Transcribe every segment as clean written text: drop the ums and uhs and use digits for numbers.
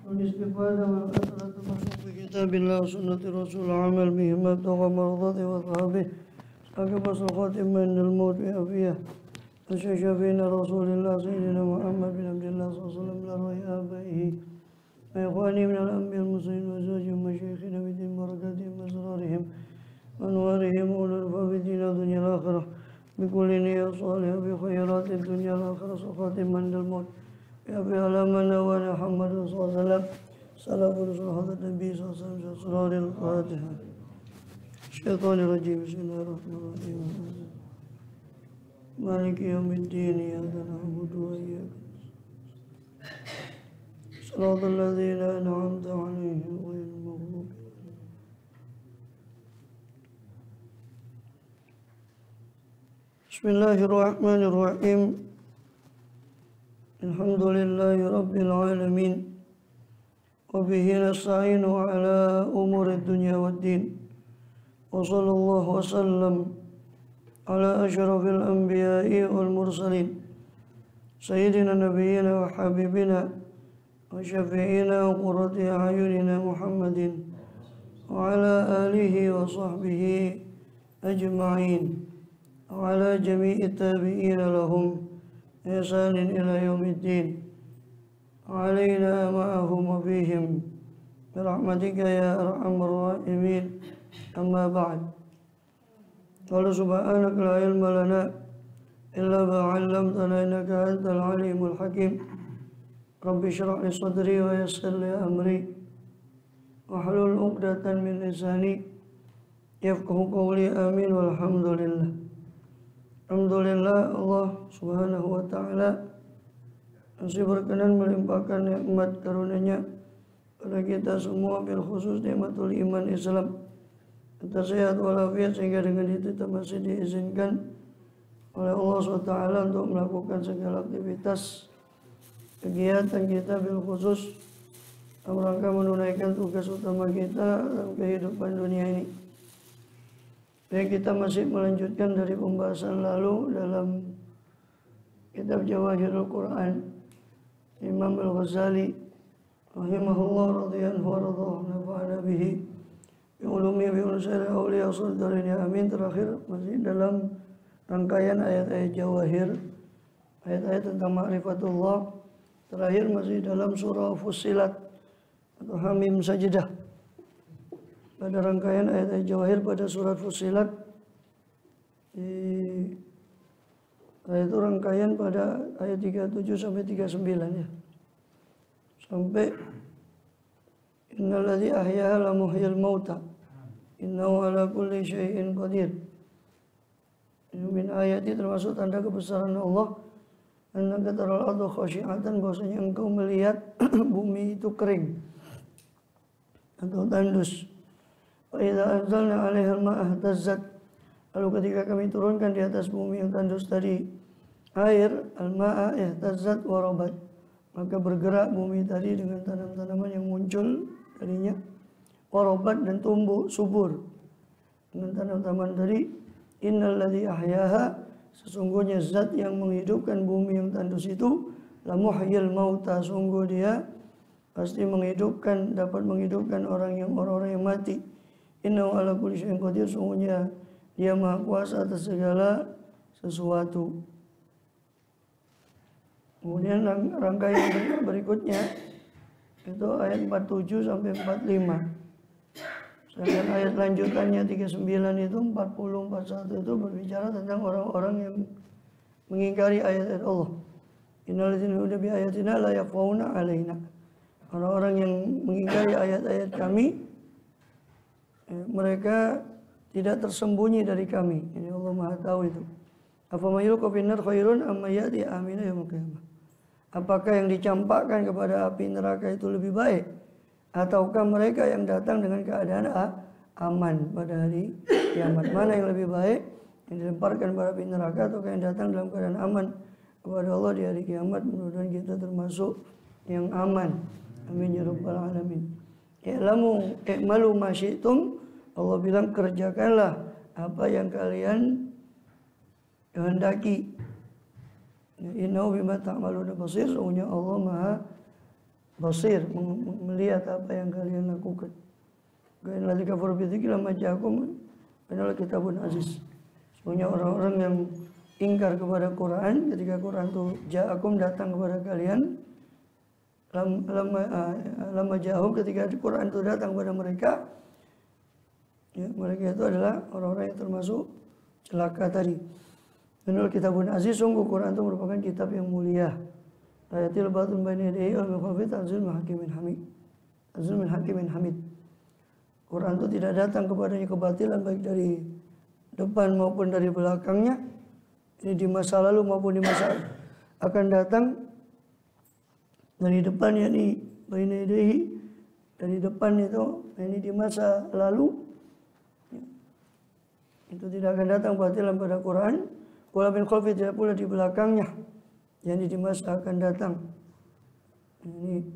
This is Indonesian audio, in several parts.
والاستفادة والكثرة المشروع بكتاب الله وسنة رسول العمل بهما ابتغى مرضاته وثوابه عقب الخاتم من الموت بأبيه الشيخ بين رسول الله سيدنا محمد بن عبد الله صلى الله عليه وسلم لروي آبائه وإخوانه من الأنبياء المسلمين وأزواجهم وشيخنا بدين بركاتهم وأسرارهم وأنوارهم أولو الألباب في الدين والدنيا والآخرة بكل نية صالحة بخيرات الدنيا والآخرة وخاتم من الموت بأبي علامنا وأنا محمد صلى الله عليه وسلم سلام رسول حضرة النبي صلى الله عليه وسلم أسرار الفاتحة الشيطان الرجيم بسم الله الرحمن الرحيم مالك يوم الدين إياك نعبد وإياك صراط الذين أنعمت عليهم غير المغضوب بسم الله الرحمن الرحيم الحمد لله رب العالمين وبه نستعين على أمور الدنيا والدين وصلى الله وسلم على أشرف الأنبياء والمرسلين سيدنا نبينا وحبيبنا وشفيعنا وقرة أعيننا محمد وعلى آله وصحبه أجمعين وعلى جميع التابعين لهم إحسان إلى يوم الدين علينا معهم وفيهم برحمتك يا أرحم الراحمين أما بعد قال سبحانك لا علم لنا إلا ما علمتنا إنك أنت العليم الحكيم رب اشرح لي صدري ويسر لي أمري واحلل عقدة من لساني يفقه قولي آمين والحمد لله. Alhamdulillah Allah subhanahu wa ta'ala masih berkenan melimpahkan nikmat karunia-Nya pada kita semua, bil khusus nikmatul iman Islam, kita sehat walafiat sehingga dengan itu kita masih diizinkan oleh Allah SWT untuk melakukan segala aktivitas kegiatan kita, bil khusus dalam rangka menunaikan tugas utama kita dalam kehidupan dunia ini. Baik, kita masih melanjutkan dari pembahasan lalu dalam kitab Jawahirul Quran Imam Al-Ghazali rahimahullah radhiyallahu anhu nafa'ana bihi bi ulumi bi unsur auliya sadrin amin. Terakhir masih dalam rangkaian ayat-ayat Jawahir, ayat-ayat tentang ma'rifatullah. Terakhir masih dalam surah Fussilat atau Hamim Sajdah. Pada rangkaian ayat-ayat Jawahir pada surat Fussilat, itu rangkaian pada ayat 37 sampai 39 ya. Sampai innalladzi ahyaha la muhyil mauta innahu ala kulli syai'in qadir. Ini min ayati, termasuk tanda kebesaran Allah, annaka taral arda khashi'atan, bahwasanya engkau melihat bumi itu kering atau tandus. Wa idza anzalna 'alaiha al-ma'a ihtazzat, lalu ketika kami turunkan di atas bumi yang tandus tadi air, al-ma'a ihtazzat wa rabat, maka bergerak bumi tadi dengan tanam-tanaman yang muncul darinya, wa rabat, dan tumbuh subur dengan tanam-tanaman tadi. Innalladzi ahyaha, sesungguhnya zat yang menghidupkan bumi yang tandus itu, la muhyil mauta, sungguh dia pasti menghidupkan, dapat menghidupkan orang-orang yang mati. Innahu ala kulli syai'in qadir, sungguhnya dia maha kuasa atas segala sesuatu. Kemudian rangkaian berikutnya itu ayat 47 sampai 45. Sedangkan ayat lanjutannya 39 itu 40 41 itu berbicara tentang orang-orang yang mengingkari ayat-ayat Allah. Innalladzina yu'minuna bi ayatina la yakhfawna 'alaina. Orang-orang yang mengingkari ayat-ayat kami, mereka tidak tersembunyi dari kami. Ini Allah Maha tahu itu. Afamayulqa finnar khairun amma ya'ti amina yaumil qiyamah. Apakah yang dicampakkan kepada api neraka itu lebih baik, ataukah mereka yang datang dengan keadaan aman pada hari kiamat? Mana yang lebih baik, yang dilemparkan pada api neraka ataukah yang datang dalam keadaan aman kepada Allah di hari kiamat? Mudah-mudahan kita termasuk yang aman. Amin ya rabbal alamin. I'malu ma syi'tum, Allah bilang kerjakanlah apa yang kalian kehendaki. Innahu bima ta'maluna basir, sesungguhnya Allah Maha basir, melihat apa yang kalian lakukan. Qala alladzina kafaru bi dzikri lamma ja'akum innahu kitabun aziz. Sesungguhnya orang-orang yang ingkar kepada Quran ketika Quran itu ja'akum datang kepada kalian, lama jauh ketika Quran itu datang kepada mereka, ya, mereka itu adalah orang-orang yang termasuk celaka tadi. Menurut kitabun aziz, sungguh Quran itu merupakan kitab yang mulia. Ayatil batun baini yadayhi wal mukhafit tanzil min hakimin hamid. Tanzil min hakimin hamid. Quran itu tidak datang kepadanya kebatilan baik dari depan maupun dari belakangnya. Ini di masa lalu maupun di masa akan datang. Dari depan yakni baina yadayhi, dari depan itu ini di masa lalu, itu tidak akan datang batilan pada Quran. Wala min khalfi, tidak pula di belakangnya, yakni di masa akan datang. Ini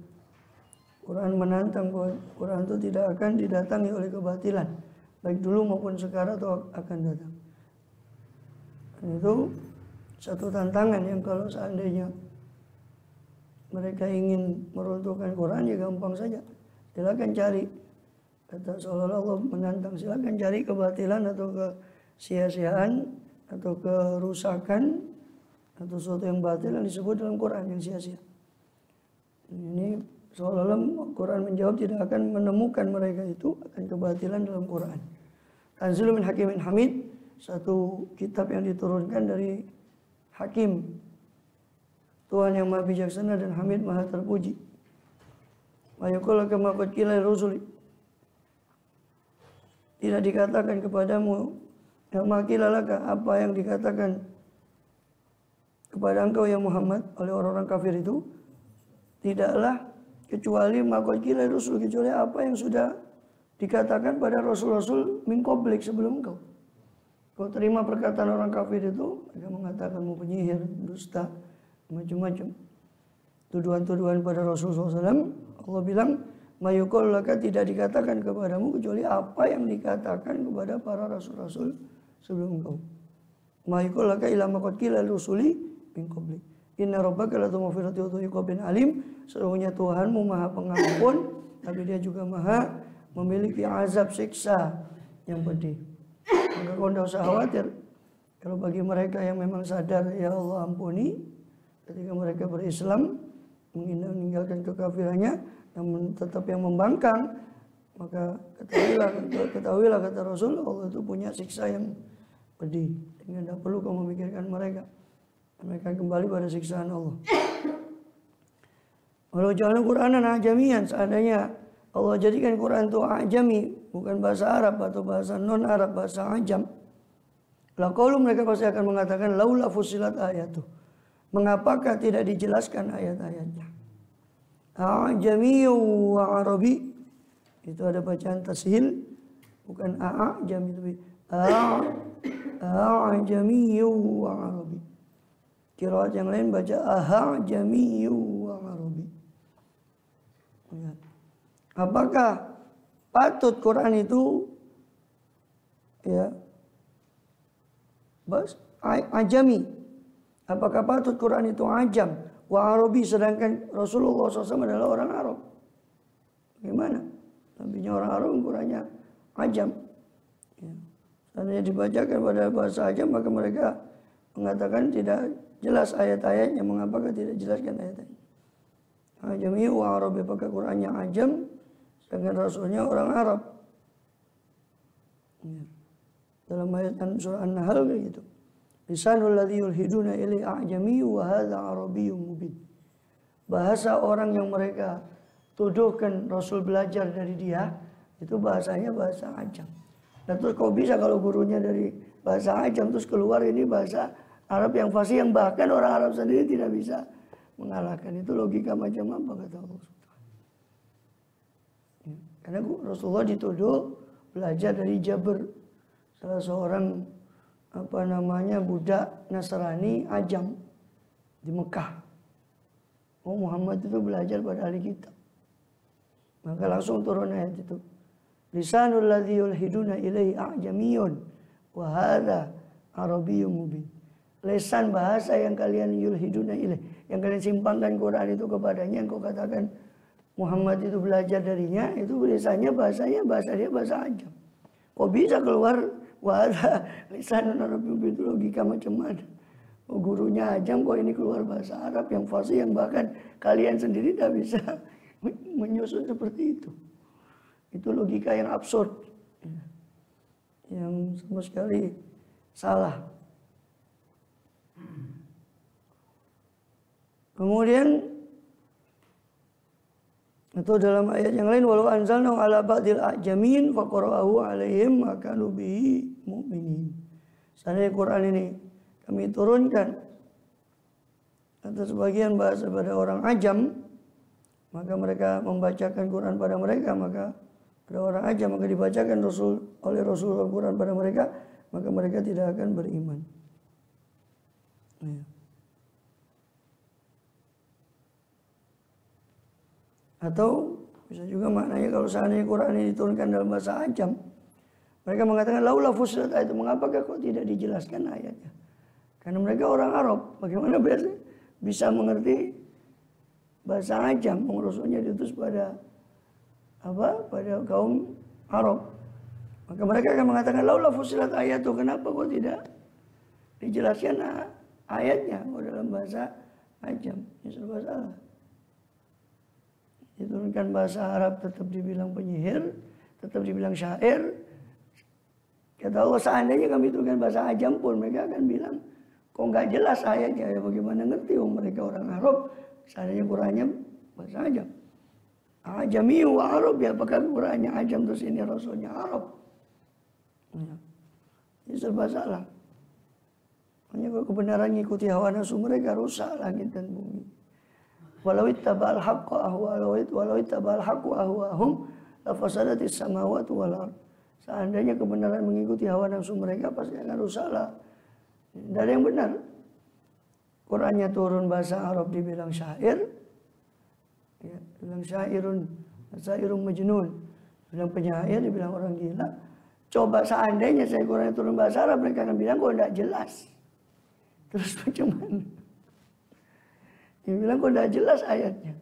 Quran menantang bahwa Quran itu tidak akan didatangi oleh kebatilan, baik dulu maupun sekarang atau akan datang. Dan itu satu tantangan yang kalau seandainya mereka ingin meruntuhkan Quran, ya gampang saja. Silakan cari, kata seolah-olah Allah menantang, silakan cari kebatilan atau kesia-siaan atau kerusakan atau sesuatu yang batil yang disebut dalam Quran yang sia-sia. Ini seolah-olah Quran menjawab tidak akan menemukan mereka itu akan kebatilan dalam Quran. Tanzilun min hakimin hamid, satu kitab yang diturunkan dari Hakim, Tuhan yang maha bijaksana dan hamid, maha terpuji. Wa yaqulu kama qad qila rusuli, tidak dikatakan kepadamu ya makilalaka, apa yang dikatakan kepada engkau ya Muhammad oleh orang-orang kafir itu, tidaklah kecuali maqad qila rusul, kecuali apa yang sudah dikatakan pada rasul-rasul min qablik, sebelum engkau. Kau terima perkataan orang kafir itu, mereka mengatakanmu penyihir, dusta, macam-macam tuduhan-tuduhan pada Rasulullah SAW. Allah bilang mayuqal laka, tidak dikatakan kepadamu kecuali apa yang dikatakan kepada para rasul-rasul sebelum engkau. Mayuqal laka ila maqad qila rusuli min qablik. Inna rabbaka la tughfirati wa tuqabin alim. Sesungguhnya Tuhanmu maha pengampun, tapi dia juga maha memiliki azab siksa yang pedih. Maka kau tidak usah khawatir kalau bagi mereka yang memang sadar, ya Allah ampuni, ketika mereka berislam meninggalkan kekafirannya namun tetap yang membangkang, maka ketahuilah kata Rasul, Allah itu punya siksa yang pedih, sehingga tidak perlu kau memikirkan mereka kembali pada siksaan Allah. Walau jalan Quranan ajamian, seandainya Allah jadikan Quran itu ajami, bukan bahasa Arab atau bahasa non-Arab, bahasa ajam, laqalu, mereka pasti akan mengatakan laula fusilat ayatu, mengapakah tidak dijelaskan ayat-ayatnya. A'jamiyyu wa arabi, itu ada bacaan tashil, bukan a'jami, tapi a'jamiyyu wa arabi. Qiraat yang lain baca a'jamiyyu wa arabi. Apakah patut Quran itu ya ajami? Apakah patut Quran itu ajam wa arabi, sedangkan Rasulullah SAW adalah orang Arab? Gimana? Nabinya orang Arab, Qurannya ajam. Ya. Seandainya dibacakan pada bahasa ajam, maka mereka mengatakan tidak jelas ayat-ayatnya. Mengapakah tidak jelaskan ayat-ayatnya? Ajami wa arabi, apakah Qurannya ajam dengan Rasulnya orang Arab? Ya. Dalam ayat surah An-Nahl begitu. Lisanul ladzi yulhiduna ilai a'jamiyyu wa hadza arabiyyun mubin. Bahasa orang yang mereka tuduhkan Rasul belajar dari dia, itu bahasanya bahasa ajam. Dan terus kau bisa kalau gurunya dari bahasa ajam terus keluar ini bahasa Arab yang fasih, yang bahkan orang Arab sendiri tidak bisa mengalahkan. Itu logika macam apa kata Allah? Ya. Karena Rasulullah dituduh belajar dari Jabir, salah seorang budak Nasrani ajam di Mekah. Oh, Muhammad itu belajar pada ahli kitab. Maka langsung turun ayat itu. Lisanul ladzi yulhiduna ilaihi a'jamiyyun wa hadza arabiyyun mubin. lesan bahasa yang kalian yulhiduna ilaih, yang kalian simpangkan Quran itu kepadanya, yang kau katakan Muhammad itu belajar darinya, itu lisannya bahasanya bahasa dia bahasa ajam. Kok bisa keluar wahada lisan Arabiyun itu logika macam mana? Oh, gurunya ajam kok ini keluar bahasa Arab yang fasih, yang bahkan kalian sendiri tidak bisa menyusun seperti itu. Itu logika yang absurd, yang sama sekali salah. Kemudian atau dalam ayat yang lain, walau anzalna ala ba'dil ajamin faqara'ahu alaihim makanu bihi mu'minin. Seandainya Quran ini kami turunkan atas sebagian bahasa pada orang ajam, maka mereka membacakan Quran pada mereka, maka pada orang ajam, maka dibacakan oleh Rasulullah Quran pada mereka, maka mereka tidak akan beriman. Ya. Atau bisa juga maknanya kalau seandainya Quran ini diturunkan dalam bahasa ajam, mereka mengatakan laula fusilat ayat, mengapakah kok tidak dijelaskan ayatnya? Karena mereka orang Arab, bagaimana biasanya bisa mengerti bahasa ajam? Rasulnya diutus pada pada kaum Arab. Maka mereka akan mengatakan laula fusilat ayat, kenapa kok tidak dijelaskan ayatnya dalam bahasa ajam? Ini serba salah. Diturunkan bahasa Arab tetap dibilang penyihir, tetap dibilang syair. Kata Allah, seandainya kami turunkan bahasa ajam pun mereka akan bilang, kok nggak jelas ayatnya, ya bagaimana ngerti mereka orang Arab, seandainya Qurannya bahasa ajam. Ajami wa Arab, ya apakah Qurannya ajam terus ini Rasulnya Arab? Ya. Ini serba salah. Hanya kalau kebenaran ngikuti hawa nafsu mereka, rusak langit dan bumi. Walau ittaba'al haqqa ahwahum lafasadatis samawati wal ardh. Seandainya kebenaran mengikuti hawa nafsu mereka, pasti akan rusaklah. Tidak ada yang benar. Qurannya turun bahasa Arab dibilang syair, ya, dibilang syairun majnun, dibilang penyair, dibilang orang gila. Coba seandainya saya Qurannya turun bahasa Arab, mereka akan bilang kok tidak jelas. Terus macam mana? Dia bilang kok tidak jelas ayatnya.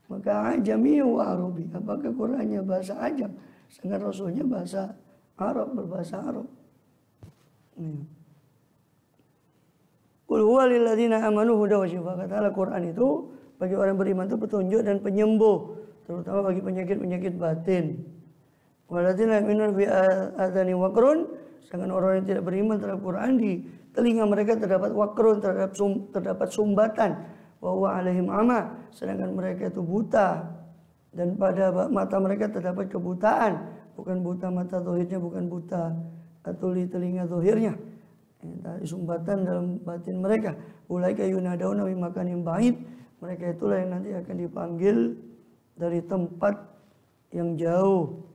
Maka ajami wa arabi, apakah Qurannya bahasa ajam, sedangkan Rasulnya bahasa Arab, berbahasa Arab. Qul huwa lil ladzina amanu hudan wa syifaa. Katakanlah Quran itu bagi orang beriman itu petunjuk dan penyembuh, terutama bagi penyakit-penyakit batin. Walladzina yu'minuna bi adzani waqrun, sedangkan orang yang tidak beriman terhadap Quran, di telinga mereka terdapat waqrun, terdapat sumbatan. Wa huwa alaihim ama, sedangkan mereka itu buta, dan pada mata mereka terdapat kebutaan, bukan buta mata zahirnya, bukan buta tuli telinga zahirnya, sumbatan dalam batin mereka. Ulaika yunadawna min makanin ba'id, mereka itulah yang nanti akan dipanggil dari tempat yang jauh.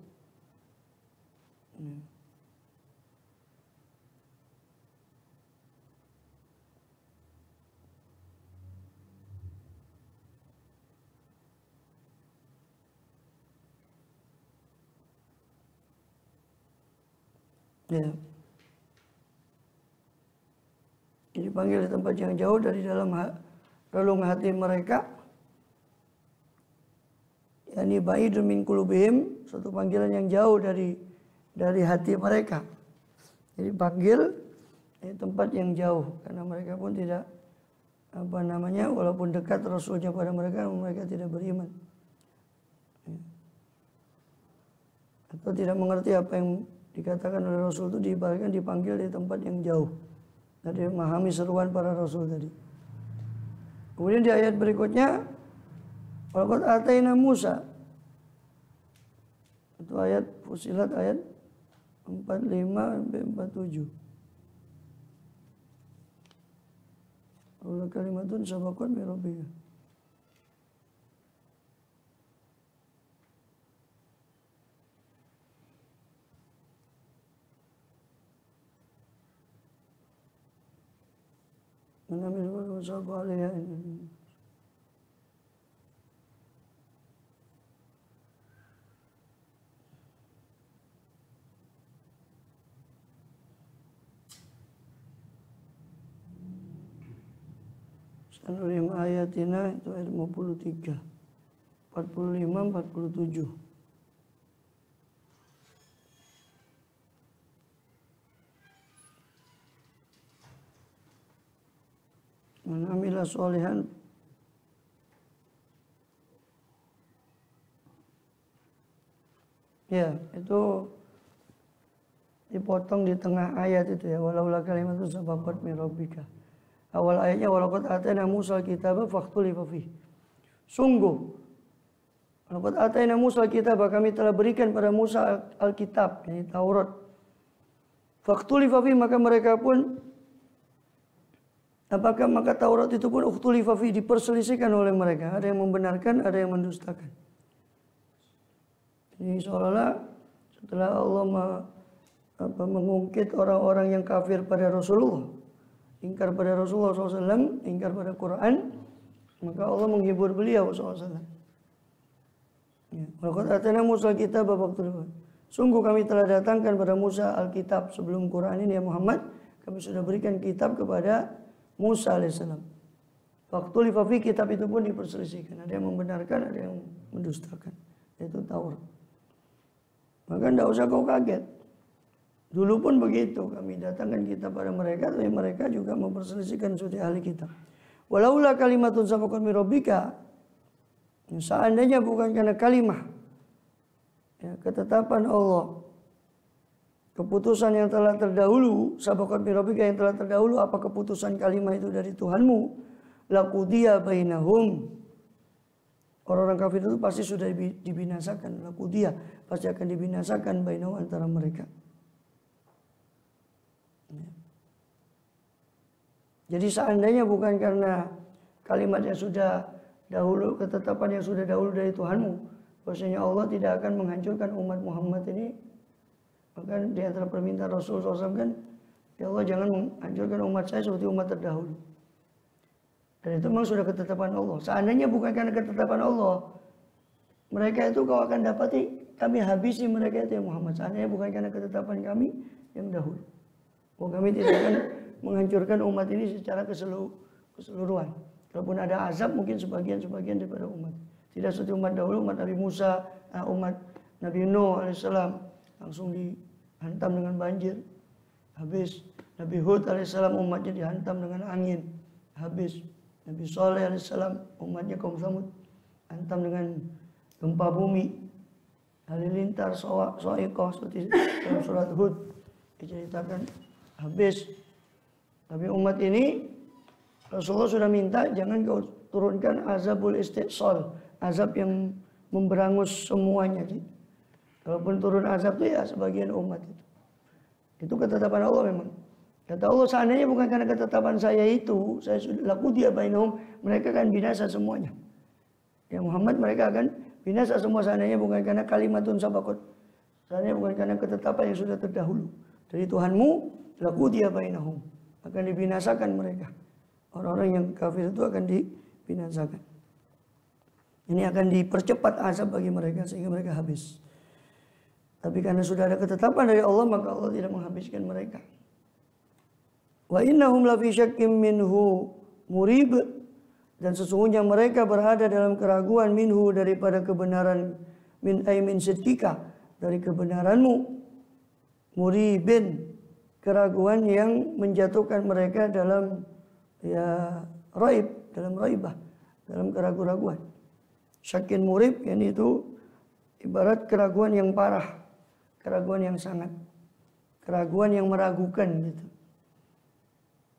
Ya. Dipanggil di tempat yang jauh dari dalam relung hati mereka. Yani ba'idun min qulubihim, suatu panggilan yang jauh dari hati mereka. Jadi panggil di tempat yang jauh, karena mereka pun tidak walaupun dekat Rasulnya pada mereka, mereka tidak beriman. Atau tidak mengerti apa yang dikatakan oleh Rasul itu, diibaratkan dipanggil di tempat yang jauh. Jadi memahami seruan para Rasul tadi. Kemudian di ayat berikutnya, walaqad ataina Musa. Itu ayat Fusilat ayat 45 sampai 47. Allah kalimatun sabaqat min rabbika. Menamil wa sabu alaiha. Sanurihim ayatina itu ayat 53, 45, 47. Man amila sholihan ya, itu dipotong di tengah ayat itu ya, walaula kalimatun sabaqat min rabbika. Awal ayatnya walaqad atayna Musa al-kitaba fakhtulifa fihi. Sungguh walaqad atayna Musa al-kitaba, kami telah berikan pada Musa al-kitab, yakni Taurat. Fakhtulifa fihi, maka mereka pun maka Taurat itu pun ukhtulifa fihi, diperselisihkan oleh mereka. Ada yang membenarkan, ada yang mendustakan. Ini seolah-olah setelah Allah mengungkit orang-orang yang kafir pada Rasulullah, ingkar pada Rasulullah SAW, ingkar pada Quran, maka Allah menghibur beliau SAW. Walaqad atayna Musa al-kitab fakhtulifa. Sungguh kami telah datangkan pada Musa Alkitab sebelum Quran ini ya Muhammad, kami sudah berikan kitab kepada Musa alaihissalam. Fakhtulifa fi, kitab itu pun diperselisihkan. Ada yang membenarkan, ada yang mendustakan. Itu Taurat. Maka tidak usah kau kaget. Dulu pun begitu, kami datangkan kitab pada mereka, tapi mereka juga memperselisihkan seperti ahli kitab. Walaula kalimatun sabaqat min rabbika, seandainya bukan karena kalimah, ya, ketetapan Allah, keputusan yang telah terdahulu, sabaqat min rabbika, yang telah terdahulu, apa keputusan kalimah itu dari Tuhanmu, laqudiya bainahum, orang-orang kafir itu pasti sudah dibinasakan. Laqudiya, pasti akan dibinasakan bainahum, antara mereka. Jadi seandainya bukan karena kalimat yang sudah dahulu, ketetapan yang sudah dahulu dari Tuhanmu, bahwasanya Allah tidak akan menghancurkan umat Muhammad ini. Bahkan di antara permintaan Rasulullah SAW kan, ya Allah jangan menghancurkan umat saya seperti umat terdahulu. Dan itu memang sudah ketetapan Allah. Seandainya bukan karena ketetapan Allah, mereka itu kau akan dapati, kami habisi mereka itu ya Muhammad. Seandainya bukan karena ketetapan kami yang dahulu, kami tidak akan menghancurkan umat ini secara keseluruhan. Kalaupun ada azab mungkin sebagian daripada umat. Tidak seperti umat dahulu, umat Nabi Musa, umat Nabi Nuh alaihissalam langsung dihantam dengan banjir, habis. Nabi Hud alaihissalam umatnya dihantam dengan angin, habis. Nabi Saleh alaihissalam umatnya kaum Tsamud hantam dengan gempa bumi, halilintar, so'iqah, seperti dalam surat Hud diceritakan, habis. Tapi umat ini Rasulullah sudah minta jangan kau turunkan azabul istisal, azab yang memberangus semuanya. Kalaupun turun azab itu ya sebagian umat itu. Itu ketetapan Allah memang. Kata Allah, seandainya bukan karena ketetapan saya itu, saya sudah laqudiya bainahum, mereka akan binasa semuanya. Ya Muhammad, mereka akan binasa semua seandainya bukan karena kalimatun sabaqat. Seandainya bukan karena ketetapan yang sudah terdahulu dari Tuhanmu, laqudiya bainahum, akan dibinasakan mereka. Orang-orang yang kafir itu akan dibinasakan. Ini akan dipercepat azab bagi mereka sehingga mereka habis. Tapi karena sudah ada ketetapan dari Allah, maka Allah tidak menghabiskan mereka. Wa innahum lafi syakkim minhu murib, dan sesungguhnya mereka berada dalam keraguan minhu, daripada kebenaran, min aimin sidqika, dari kebenaranmu, muribin, keraguan yang menjatuhkan mereka dalam raib, dalam raibah, dalam keraguan-raguan. Syakin murib, yakni itu ibarat keraguan yang parah, keraguan yang sangat, keraguan yang meragukan gitu.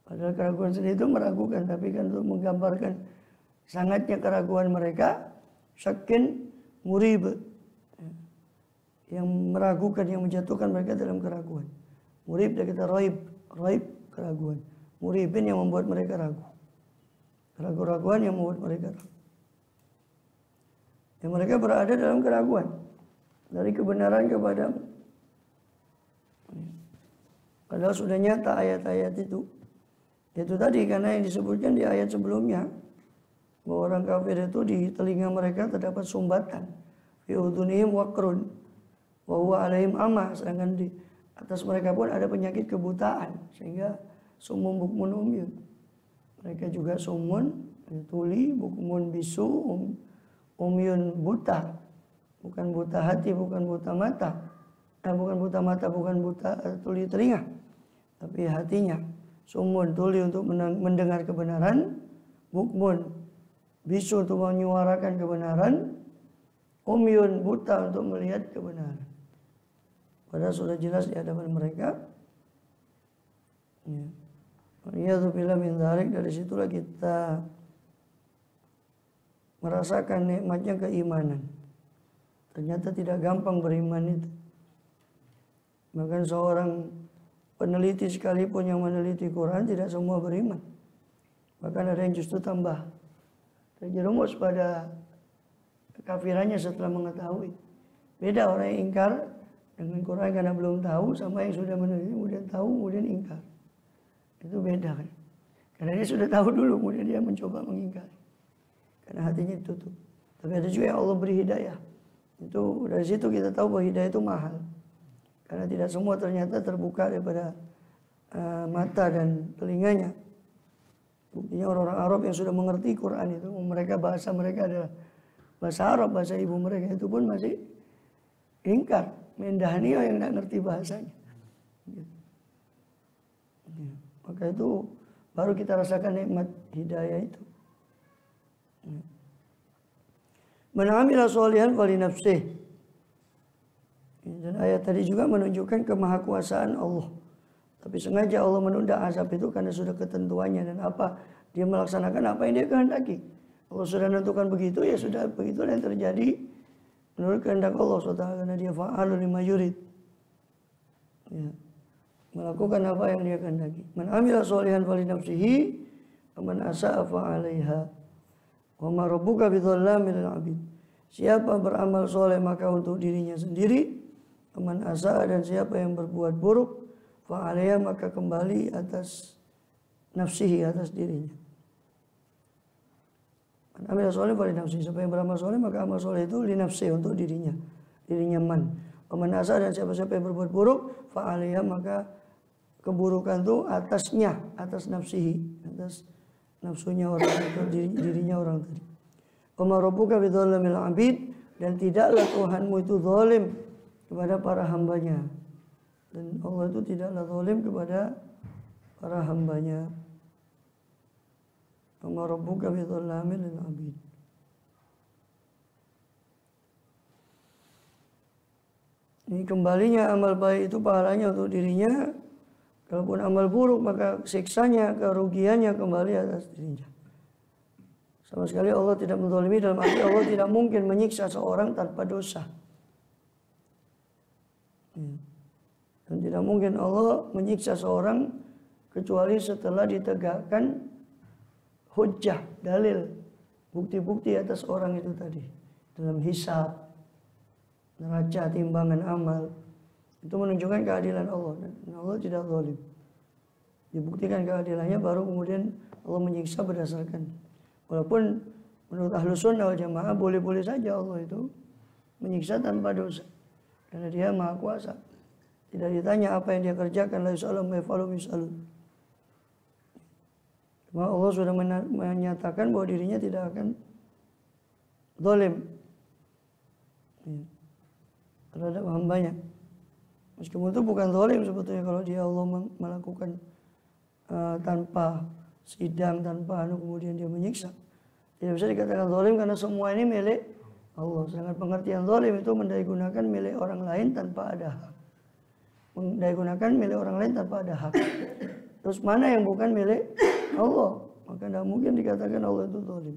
Padahal keraguan sendiri itu meragukan, tapi kan untuk menggambarkan sangatnya keraguan mereka, syakin murib, yang meragukan, yang menjatuhkan mereka dalam keraguan. Murib dari kata raib keraguan. Muribin yang membuat mereka ragu. Keraguan-raguan yang membuat mereka ragu. Yang mereka berada dalam keraguan dari kebenaran kepadamu. Padahal sudah nyata ayat-ayat itu. Itu tadi karena yang disebutkan di ayat sebelumnya, bahwa orang kafir itu di telinga mereka terdapat sumbatan, fi udhunihim waqrun wa huwa alaihim ama, sedangkan di atas mereka pun ada penyakit kebutaan sehingga sumum bukmun umyun. Mereka juga sumun, tuli, bukmun bisu, umyun buta. Bukan buta hati, bukan buta mata. Bukan buta mata, bukan buta tuli telinga. Tapi hatinya. Sumun, tuli untuk mendengar kebenaran. Bukmun, bisu untuk menyuarakan kebenaran. Umyun, buta untuk melihat kebenaran. Padahal sudah jelas di hadapan mereka. Ya, min dzalik, dari situlah kita merasakan nikmatnya keimanan. Ternyata tidak gampang beriman itu. Bahkan seorang peneliti sekalipun yang meneliti Quran tidak semua beriman. Bahkan ada yang justru tambah terjerumus pada kekafirannya setelah mengetahui. Beda orang yang ingkar dengan Quran karena belum tahu, sama yang sudah meneliti kemudian tahu kemudian ingkar. Itu beda kan. Karena dia sudah tahu dulu kemudian dia mencoba mengingkari. Karena hatinya ditutup. Tapi ada juga yang Allah beri hidayah. Itu dari situ kita tahu bahwa hidayah itu mahal. Karena tidak semua ternyata terbuka daripada mata dan telinganya. Buktinya orang-orang Arab yang sudah mengerti Quran itu, bahasa mereka adalah bahasa Arab, bahasa ibu mereka, itu pun masih ingkar, mendahani yang tidak ngerti bahasanya. Maka itu baru kita rasakan nikmat hidayah itu. Man amila sholihan fali nafsih. Dan ayat tadi juga menunjukkan kemahakuasaan Allah. Tapi sengaja Allah menunda azab itu karena sudah ketentuannya, dan apa dia melaksanakan apa yang dia kehendaki. Allah sudah menentukan begitu, ya sudah begitu yang terjadi menurut kehendak Allah SWT, karena dia fa'alu lima yurid. Ya, melakukan apa yang dia kehendaki. Man amila sholihan fali nafsihi wa man asa'a fa'alaiha. Wa ma rabbuka bidzallamin lil 'abid. Siapa beramal soleh maka untuk dirinya sendiri. Wa man asa'a, dan siapa yang berbuat buruk, fa'alaiha, maka kembali atas nafsihi, atas dirinya. Man amila sholihan fali nafsihi. Siapa yang beramal soleh maka amal soleh itu li nafsihi, untuk dirinya. Dirinya man. Wa man asa'a, dan siapa-siapa yang berbuat buruk, fa'alaiha, maka keburukan itu atasnya, atas nafsihi, atas nafsunya orang itu, dirinya orang tadi. Wa ma rabbuka bidzalamil 'abid, dan tidaklah Tuhanmu itu zalim kepada para hambanya. Dan Allah itu tidaklah zalim kepada para hambanya. Wa ma rabbuka bidzalamil 'abid. Ini kembalinya amal baik itu pahalanya untuk dirinya. Kalaupun amal buruk maka siksanya, kerugiannya kembali atas dirinya. Sama sekali Allah tidak menzalimi, dalam arti Allah tidak mungkin menyiksa seorang tanpa dosa. Dan tidak mungkin Allah menyiksa seorang kecuali setelah ditegakkan hujjah, dalil, bukti-bukti atas orang itu tadi. Dalam hisab, neraca, timbangan amal. Itu menunjukkan keadilan Allah, dan Allah tidak zalim. Dibuktikan keadilannya baru kemudian Allah menyiksa berdasarkan. Walaupun menurut Ahlus Sunnah wal Jamaah boleh-boleh saja Allah itu menyiksa tanpa dosa, karena Dia Maha Kuasa. Tidak ditanya apa yang dia kerjakan, la yus'alu amma yaf'alu yus'alun. Cuma Allah sudah menyatakan bahwa dirinya tidak akan zalim terhadap hambanya. Meskipun itu bukan zalim sebetulnya kalau dia Allah melakukan tanpa sidang, tanpa kemudian dia menyiksa. Tidak bisa dikatakan zalim karena semua ini milik Allah. Sedangkan pengertian zalim itu mendaya-gunakan milik orang lain tanpa ada hak. Mendaya-gunakan milik orang lain tanpa ada hak. Terus mana yang bukan milik Allah? Maka tidak mungkin dikatakan Allah itu zalim.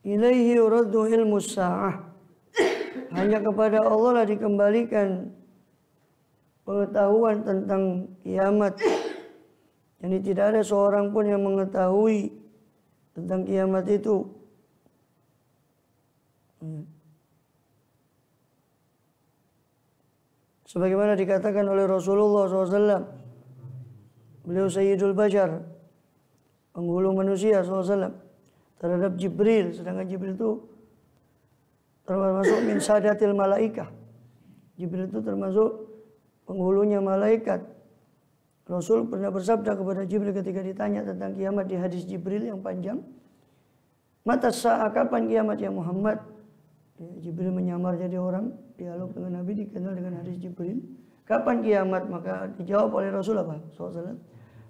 Ilaihi yuraddu ilmu sa'ah. Hanya kepada Allah lah dikembalikan pengetahuan tentang kiamat. Jadi tidak ada seorang pun yang mengetahui tentang kiamat itu. Sebagaimana dikatakan oleh Rasulullah SAW, beliau Sayyidul Bashar, penghulu manusia SAW, terhadap Jibril. Sedangkan Jibril itu termasuk min sadatil malaikah. Jibril itu termasuk penghulunya malaikat. Rasul pernah bersabda kepada Jibril ketika ditanya tentang kiamat di hadis Jibril yang panjang. Mata sa'a, kapan kiamat ya Muhammad? Ya, Jibril menyamar jadi orang, dialog dengan Nabi dikenal dengan hadis Jibril. Kapan kiamat? Maka dijawab oleh Rasul apa? SAW.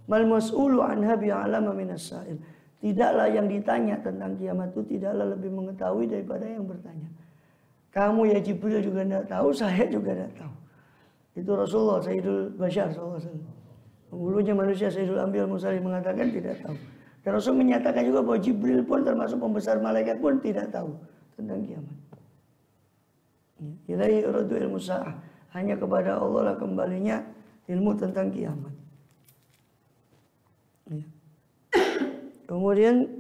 Mal mas'ulu anha bi'alama minas sa'il. Tidaklah yang ditanya tentang kiamat itu tidaklah lebih mengetahui daripada yang bertanya. Kamu ya Jibril juga tidak tahu, saya juga tidak tahu. Itu Rasulullah Sayyidul Bashar SAW. Penghulunya manusia Sayyidul Anbiya Mursalin mengatakan tidak tahu. Dan Rasul menyatakan juga bahwa Jibril pun termasuk pembesar malaikat pun tidak tahu tentang kiamat. Ilaihi uradu ilmu sa'ah. Hanya kepada Allah lah kembalinya ilmu tentang kiamat. Ya. Kemudian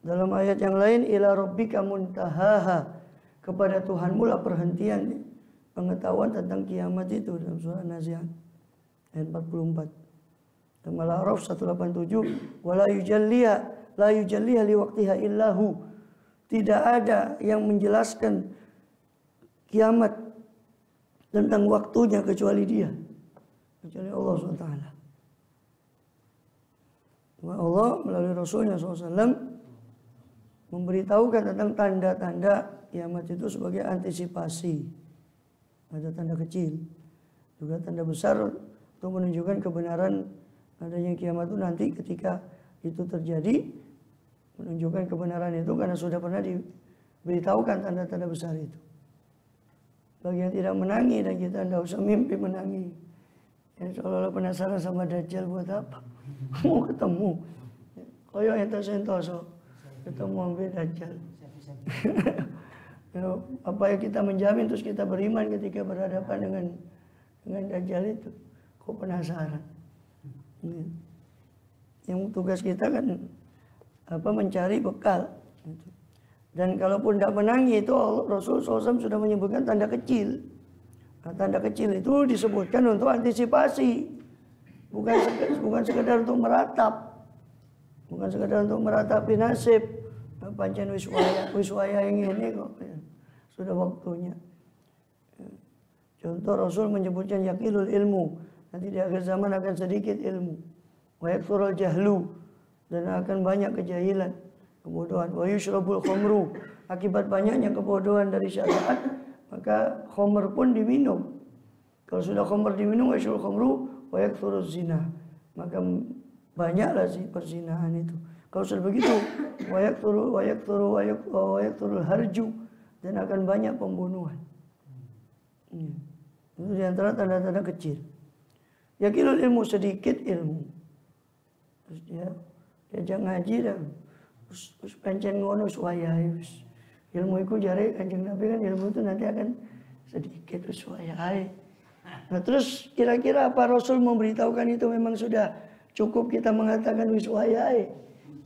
dalam ayat yang lain, ila rabbika muntahaha, kepada Tuhanmu lah perhentian pengetahuan tentang kiamat itu, dalam surah An-Nazi'at ayat 44. Dalam Al-A'raf 187, wala yujalliha liwaqtiha illahu. Tidak ada yang menjelaskan kiamat tentang waktunya kecuali Dia, kecuali Allah SWT. Allah melalui Rasulnya SAW memberitahukan tentang tanda-tanda kiamat itu sebagai antisipasi. Ada tanda kecil, juga tanda besar untuk menunjukkan kebenaran adanya kiamat itu nanti ketika itu terjadi, menunjukkan kebenaran itu karena sudah pernah diberitahukan tanda-tanda besar itu. Bagi yang tidak menangi, dan kita tidak usah mimpi menangi. Yang seolah-olah penasaran sama Dajjal buat apa? Mau ketemu. Koyo ente sentoso ketemu ambil Dajjal. Apa yang kita menjamin terus kita beriman ketika berhadapan dengan Dajjal itu? Kok penasaran? Yang tugas kita kan mencari bekal. Dan kalaupun tidak menangi itu Rasul SAW sudah menyebutkan tanda kecil. Nah, tanda kecil itu disebutkan untuk antisipasi, bukan sekedar untuk meratap, bukan sekedar untuk meratapi nasib. Pancen wiswaya yang ini kok ya, sudah waktunya. Contoh Rasul menyebutkan yakilul ilmu. Nanti di akhir zaman akan sedikit ilmu. Wa yakthurul jahlu, dan akan banyak kejahilan, kebodohan. Wa yushrabul khamru, akibat banyaknya kebodohan dari syariat, maka khamr pun diminum. Kalau sudah khamr diminum, wa yushrabul khamru wa yakthuruz zina, maka banyaklah si perzinahan itu. Kalau sudah begitu, wa yakthurul harju, dan akan banyak pembunuhan. Itu diantara tanda-tanda kecil. Yakilul ilmu, sedikit ilmu. Terus dia diajak ngaji dan terus pencen ngono suwayai. Ilmu itu jare Kanjeng Nabi kan ilmu itu nanti akan sedikit suwayai. Nah terus kira-kira apa Rasul memberitahukan itu memang sudah cukup kita mengatakan wiswayai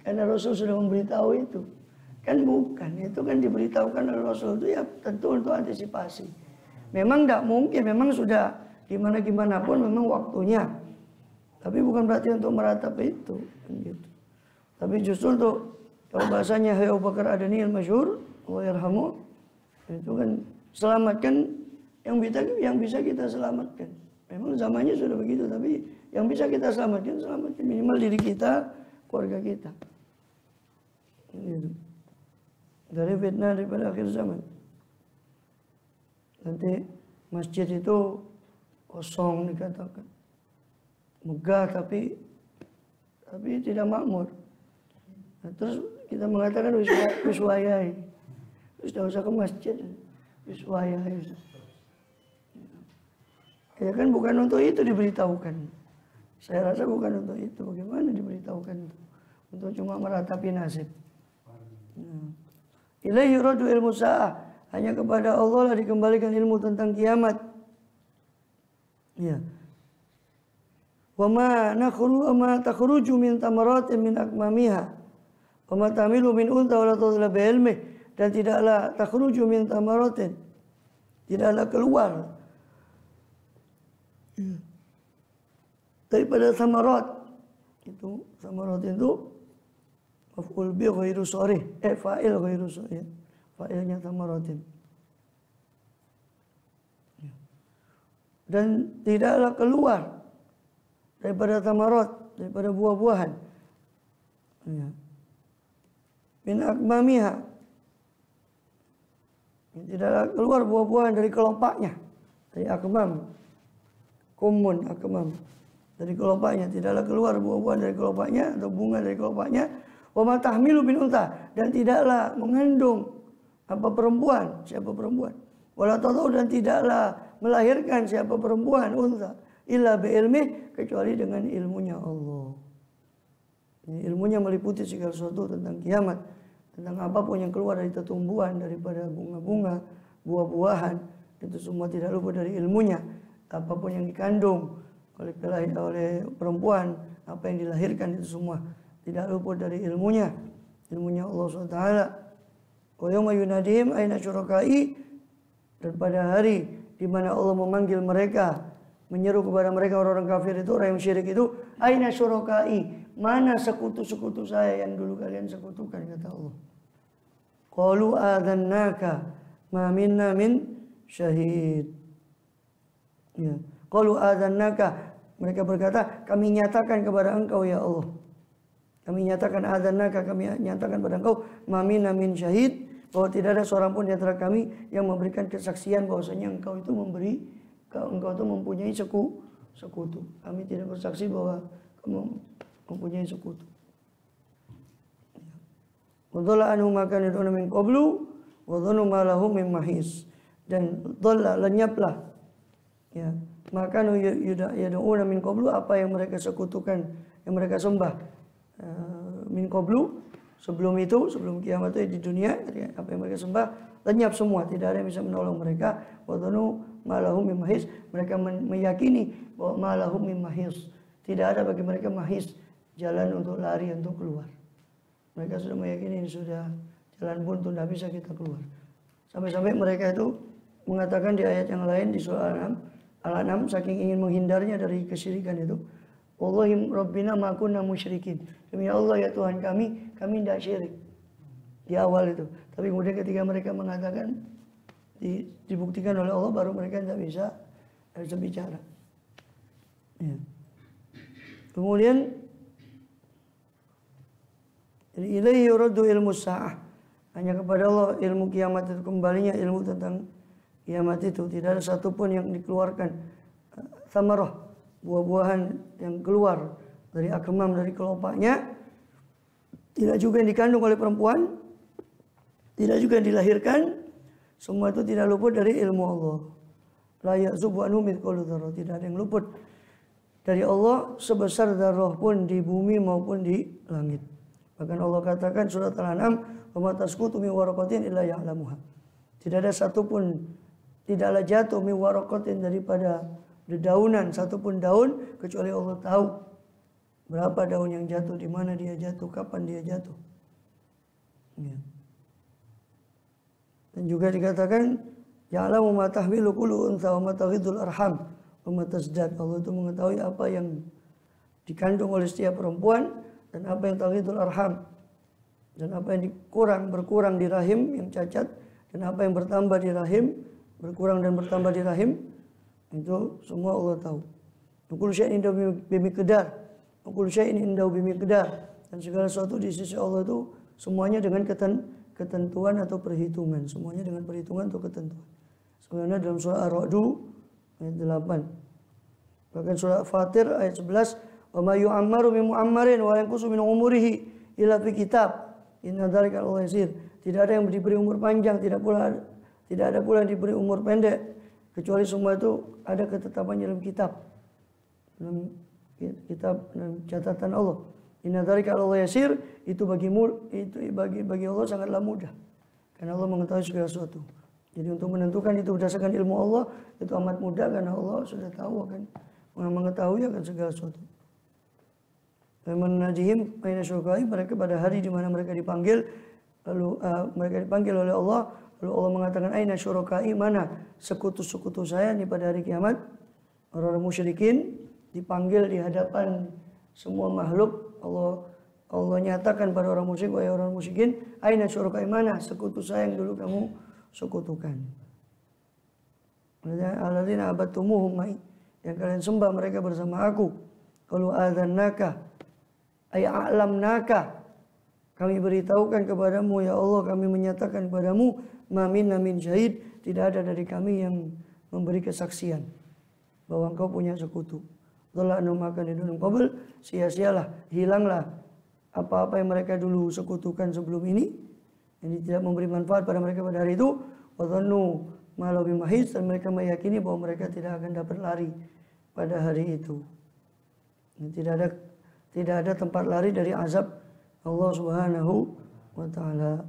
karena Rasul sudah memberitahu itu? Kan bukan, itu kan diberitahukan oleh Rasul itu ya tentu untuk antisipasi. Memang tidak mungkin, memang sudah gimana pun memang waktunya. Tapi bukan berarti untuk meratapi itu. Gitu. Tapi justru untuk, kalau bahasanya Abu Bakar Adani al-Masyhur, wa yarhamu, itu kan selamatkan yang bisa kita selamatkan. Memang zamannya sudah begitu, tapi yang bisa kita selamatkan minimal diri kita, keluarga kita. Gitu. Dari fitnah daripada akhir zaman. Nanti masjid itu kosong dikatakan, megah tapi tidak makmur. Nah, terus kita mengatakan wiswayai, terus tidak usah ke masjid, wiswayai. Ya kan bukan untuk itu diberitahukan. Saya rasa bukan untuk itu. Bagaimana diberitahukan itu? Untuk cuma meratapi nasib. Ilaihi yuradu ilmu sa'ah, hanya kepada Allah lah dikembalikan ilmu tentang kiamat. Ya. Wa ma takhruju min tamaratin min akmamiha wa ma tamilu min unta wa la tadla bi ilmi, dan tidaklah takhruju min tamaratin, tidaklah keluar daripada samarat. Itu samarat itu maf'ul bi ghairu sharih, fa'il ghairu sharih, fa'ilnya samaratin. Dan tidaklah keluar daripada tamarat, daripada buah-buahan. Ya. Min akmamiha, tidaklah keluar buah-buahan dari kelopaknya, dari akmam, kumun akmam, dari kelopaknya tidaklah keluar buah-buahan dari kelopaknya atau bunga dari kelopaknya. Wa ma tahmilu min unta, dan tidaklah mengandung apa perempuan, siapa perempuan. Wala tadau, dan tidaklah melahirkan siapa perempuan unta illa bi ilmi, kecuali dengan ilmunya Allah. Ini ilmunya meliputi segala sesuatu tentang kiamat, tentang apapun yang keluar dari tumbuhan, daripada bunga-bunga, buah-buahan, itu semua tidak luput dari ilmunya. Apapun yang dikandung oleh perempuan, apa yang dilahirkan, itu semua tidak luput dari ilmunya Allah SWT. Wa yawma yunadihim aina syurakai, dan pada hari di mana Allah memanggil mereka, menyeru kepada mereka orang-orang kafir itu, orang yang syirik itu, aina syurakai, mana sekutu-sekutu saya yang dulu kalian sekutukan, kata Allah. Qalu adzannaka ma minna min syahid. Ya. Qalu adzannaka, mereka berkata, kami nyatakan kepada engkau ya Allah. Kami nyatakan adzannaka, kami nyatakan kepada engkau, ma minna min syahid, bahwa tidak ada seorang pun di antara kami yang memberikan kesaksian bahwasanya engkau itu mempunyai sekutu. Kami tidak bersaksi bahwa kamu mempunyai sekutu. Wa dhalla anhum ma kanu yad'una min qablu wa dhannu ma lahum min mahis, dan dhalla, lenyaplah ya, maka yad'una min qablu, apa yang mereka sekutukan, yang mereka sembah min qablu, sebelum itu, sebelum kiamat itu di dunia, apa yang mereka sembah lenyap semua, tidak ada yang bisa menolong mereka. Wa dhannu ma lahum min mahis, mereka meyakini bahwa ma lahum min mahis, tidak ada bagi mereka mahis, jalan untuk lari, untuk keluar. Mereka sudah meyakini ini sudah jalan buntu, tidak bisa kita keluar. Sampai-sampai mereka itu mengatakan di ayat yang lain di surah Al-An'am, saking ingin menghindarnya dari kesyirikan itu, Wallahi Rabbina ma kunna musyrikin, demi Allah ya Tuhan kami tidak syirik di awal itu. Tapi kemudian ketika mereka mengatakan, dibuktikan oleh Allah, baru mereka tidak bisa bicara. Ya. Kemudian ilaihi yuraddu ilmu sa'ah, hanya kepada Allah ilmu kiamat itu kembalinya, ilmu tentang kiamat itu. Tidak ada satupun yang dikeluarkan samarah, buah-buahan yang keluar dari akmam, dari kelopaknya, tidak juga yang dikandung oleh perempuan, tidak juga yang dilahirkan, semua itu tidak luput dari ilmu Allah. La ya'zubu anhu mithqalu dzarrah, tidak ada yang luput dari Allah sebesar dzarrah pun di bumi maupun di langit. Bahkan Allah katakan surat Al-An'am, "Wa ma tasqutu min waraqatin illa ya'lamuha." Tidak ada satupun, tidaklah jatuh min waraqatin, daripada dedaunan, satupun daun, kecuali Allah tahu berapa daun yang jatuh, di mana dia jatuh, kapan dia jatuh. Ya. Dan juga dikatakan, ya'lamu ma tahmilu kullu untha wa ma taghidul arham wa ma tazdad. Allah itu mengetahui apa yang dikandung oleh setiap perempuan, dan apa yang taghidul arham, dan apa yang berkurang di rahim yang cacat, dan apa yang bertambah di rahim, berkurang dan bertambah di rahim, itu semua Allah tahu. Kullu syai'in indahu bimiqdar, kullu syai'in indahu bimiqdar, dan segala sesuatu di sisi Allah itu semuanya dengan ketentuan atau perhitungan, semuanya dengan perhitungan atau ketentuan. Sebenarnya dalam surah Ar-Ra'd ayat 8, bahkan surah Fatir ayat 11, wa ma yu'ammaru min mu'ammarin wa yanqusu min umurihi illa fi kitab inna dzalika 'ala yasir. Tidak ada yang diberi umur panjang, tidak ada pula yang diberi umur pendek, kecuali semua itu ada ketetapan dalam kitab, dalam catatan Allah. Inna dzalika 'ala yasir, itu bagi Allah sangatlah mudah, karena Allah mengetahui segala sesuatu. Jadi untuk menentukan itu berdasarkan ilmu Allah itu amat mudah, karena Allah sudah tahu, akan mengetahui akan segala sesuatu. Najihim aina syurkai, mereka pada hari di mana mereka dipanggil, lalu mereka dipanggil oleh Allah, lalu Allah mengatakan aina syurkai, mana sekutu-sekutu saya ini pada hari kiamat. Orang-orang musyrikin dipanggil di hadapan semua makhluk, Allah nyatakan pada orang musyrik, wahai orang musyrikin, aina syurkai, mana sekutu saya yang dulu kamu sekutukan. Alladzina abattumuhum, yang kalian sembah mereka bersama aku. Qalu adzannaka ay a'lamnaka. Kami beritahukan kepadamu ya Allah, kami menyatakan kepadamu ma minna min syahid, tidak ada dari kami yang memberi kesaksian bahwa engkau punya sekutu. Dhalla annahum kanu min qabl, sia-sialah, hilanglah apa-apa yang mereka dulu sekutukan sebelum ini, yang tidak memberi manfaat pada mereka pada hari itu. Wa dhannu ma lahu bimahis, dan mereka meyakini bahwa mereka tidak akan dapat lari pada hari itu. Tidak ada tempat lari dari azab Allah Subhanahu wa taala.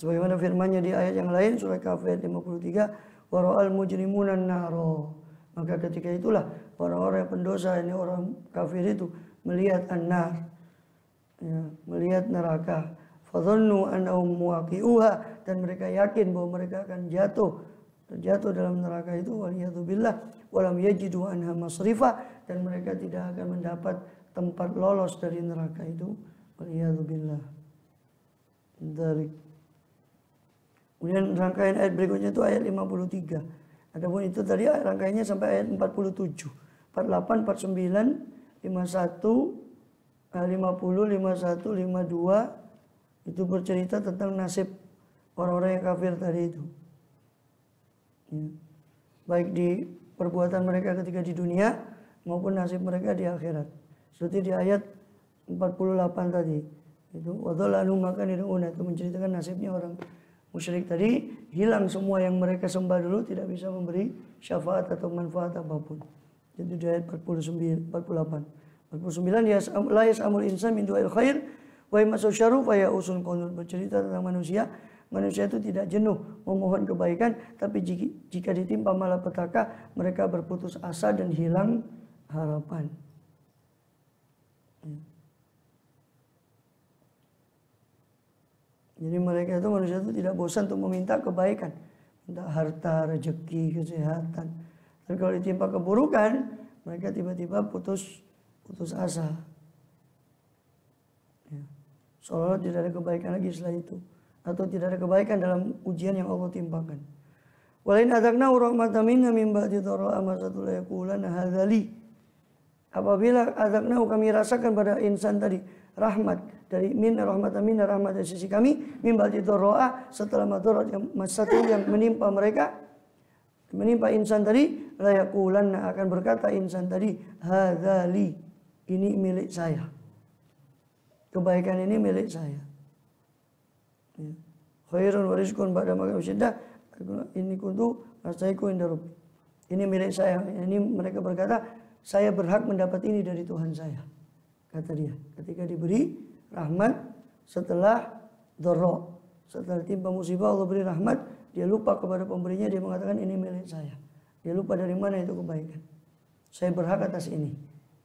Sebagaimana firman-Nya di ayat yang lain surah Kahf ayat 53, wa ra'al mujrimuna an-naro. Maka ketika itulah orang-orang yang pendosa, ini orang kafir itu melihat an-nar, ya, melihat neraka. Fadhannu annahum muwaqi'uha, dan mereka yakin bahwa mereka akan terjatuh dalam neraka itu. Waliyadzubillah, walam yajidu anha masrifa, dan mereka tidak akan mendapat tempat lolos dari neraka itu. Waliyadzubillah. Dari kemudian rangkaian ayat berikutnya itu ayat 53. Adapun itu tadi rangkaiannya sampai ayat 47, 48, 49, 51, 50, 51, 52 itu bercerita tentang nasib orang-orang yang kafir tadi itu. Ya. Baik di perbuatan mereka ketika di dunia maupun nasib mereka di akhirat. Seperti di ayat 48 tadi. Itu wadhalanu makan itu menceritakan nasibnya orang musyrik tadi, hilang semua yang mereka sembah dulu, tidak bisa memberi syafaat atau manfaat apapun. Itu di ayat 49, 48. 49 la yas'amul insan min du'ail khair wa yamasu syarru fa ya'usun qanun. Bercerita tentang manusia itu tidak jenuh memohon kebaikan, tapi jika ditimpa malapetaka mereka berputus asa dan hilang harapan. Jadi mereka itu, manusia itu tidak bosan untuk meminta kebaikan, minta harta, rezeki, kesehatan. Tapi kalau ditimpa keburukan, mereka tiba-tiba putus asa. Ya. Seolah-olah tidak ada kebaikan lagi setelah itu, atau tidak ada kebaikan dalam ujian yang Allah timpakan. Walain adakna rahmatan minna min ba'di dharra amasatul yaqulan hadzali. Apabila adakna kami rasakan pada insan tadi rahmat dari rahmatan minna, rahmat dari sisi kami, min ba'di dharra, setelah madarat yang menimpa mereka, menimpa insan tadi, la yaqulanna, akan berkata insan tadi, hadzali, ini milik saya. Kebaikan ini milik saya. Ya. Khairun wa rizqun ba'da ma syiddah, ini kuntu astaiku inda rabbi. Ini milik saya. Ini mereka berkata, saya berhak mendapat ini dari Tuhan saya. Kata dia, ketika diberi rahmat setelah dharra, setelah timpa musibah Allah beri rahmat, dia lupa kepada pemberinya, dia mengatakan ini milik saya. Dia lupa dari mana itu kebaikan. Saya berhak atas ini,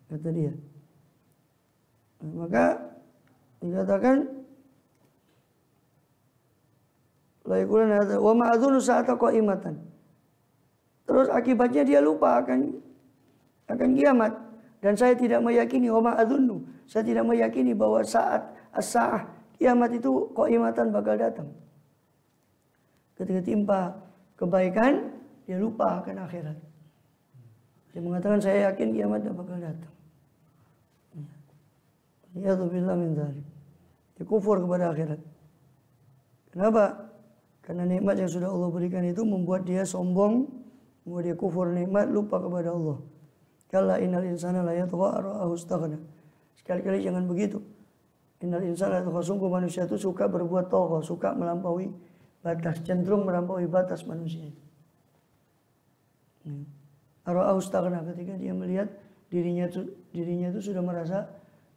kata dia. Nah, maka dikatakan la yaqulan hadza wa ma adzunu sa'ata qa'imatan. Terus akibatnya dia lupa akan kiamat. Dan saya tidak meyakini, wa ma adzunnu, saya tidak meyakini bahwa saat as-sa'ah, kiamat itu qa'imatan bakal datang. Ketika timpa kebaikan, dia lupa akan akhirat. Dia mengatakan saya yakin kiamat tidak bakal datang. Ya billah min dzalik. Dia kufur kepada akhirat. Kenapa? Karena nikmat yang sudah Allah berikan itu membuat dia sombong, membuat dia kufur nikmat, lupa kepada Allah. Kalla innal insana la yatgha ra'ahu istaghna. Sekali-kali jangan begitu. Innal insana la yatgha, sungguh manusia itu suka berbuat tagha, suka melampaui batas, cenderung melampaui batas manusia itu. Ra'ahu istaghna, ketika dia melihat dirinya itu sudah merasa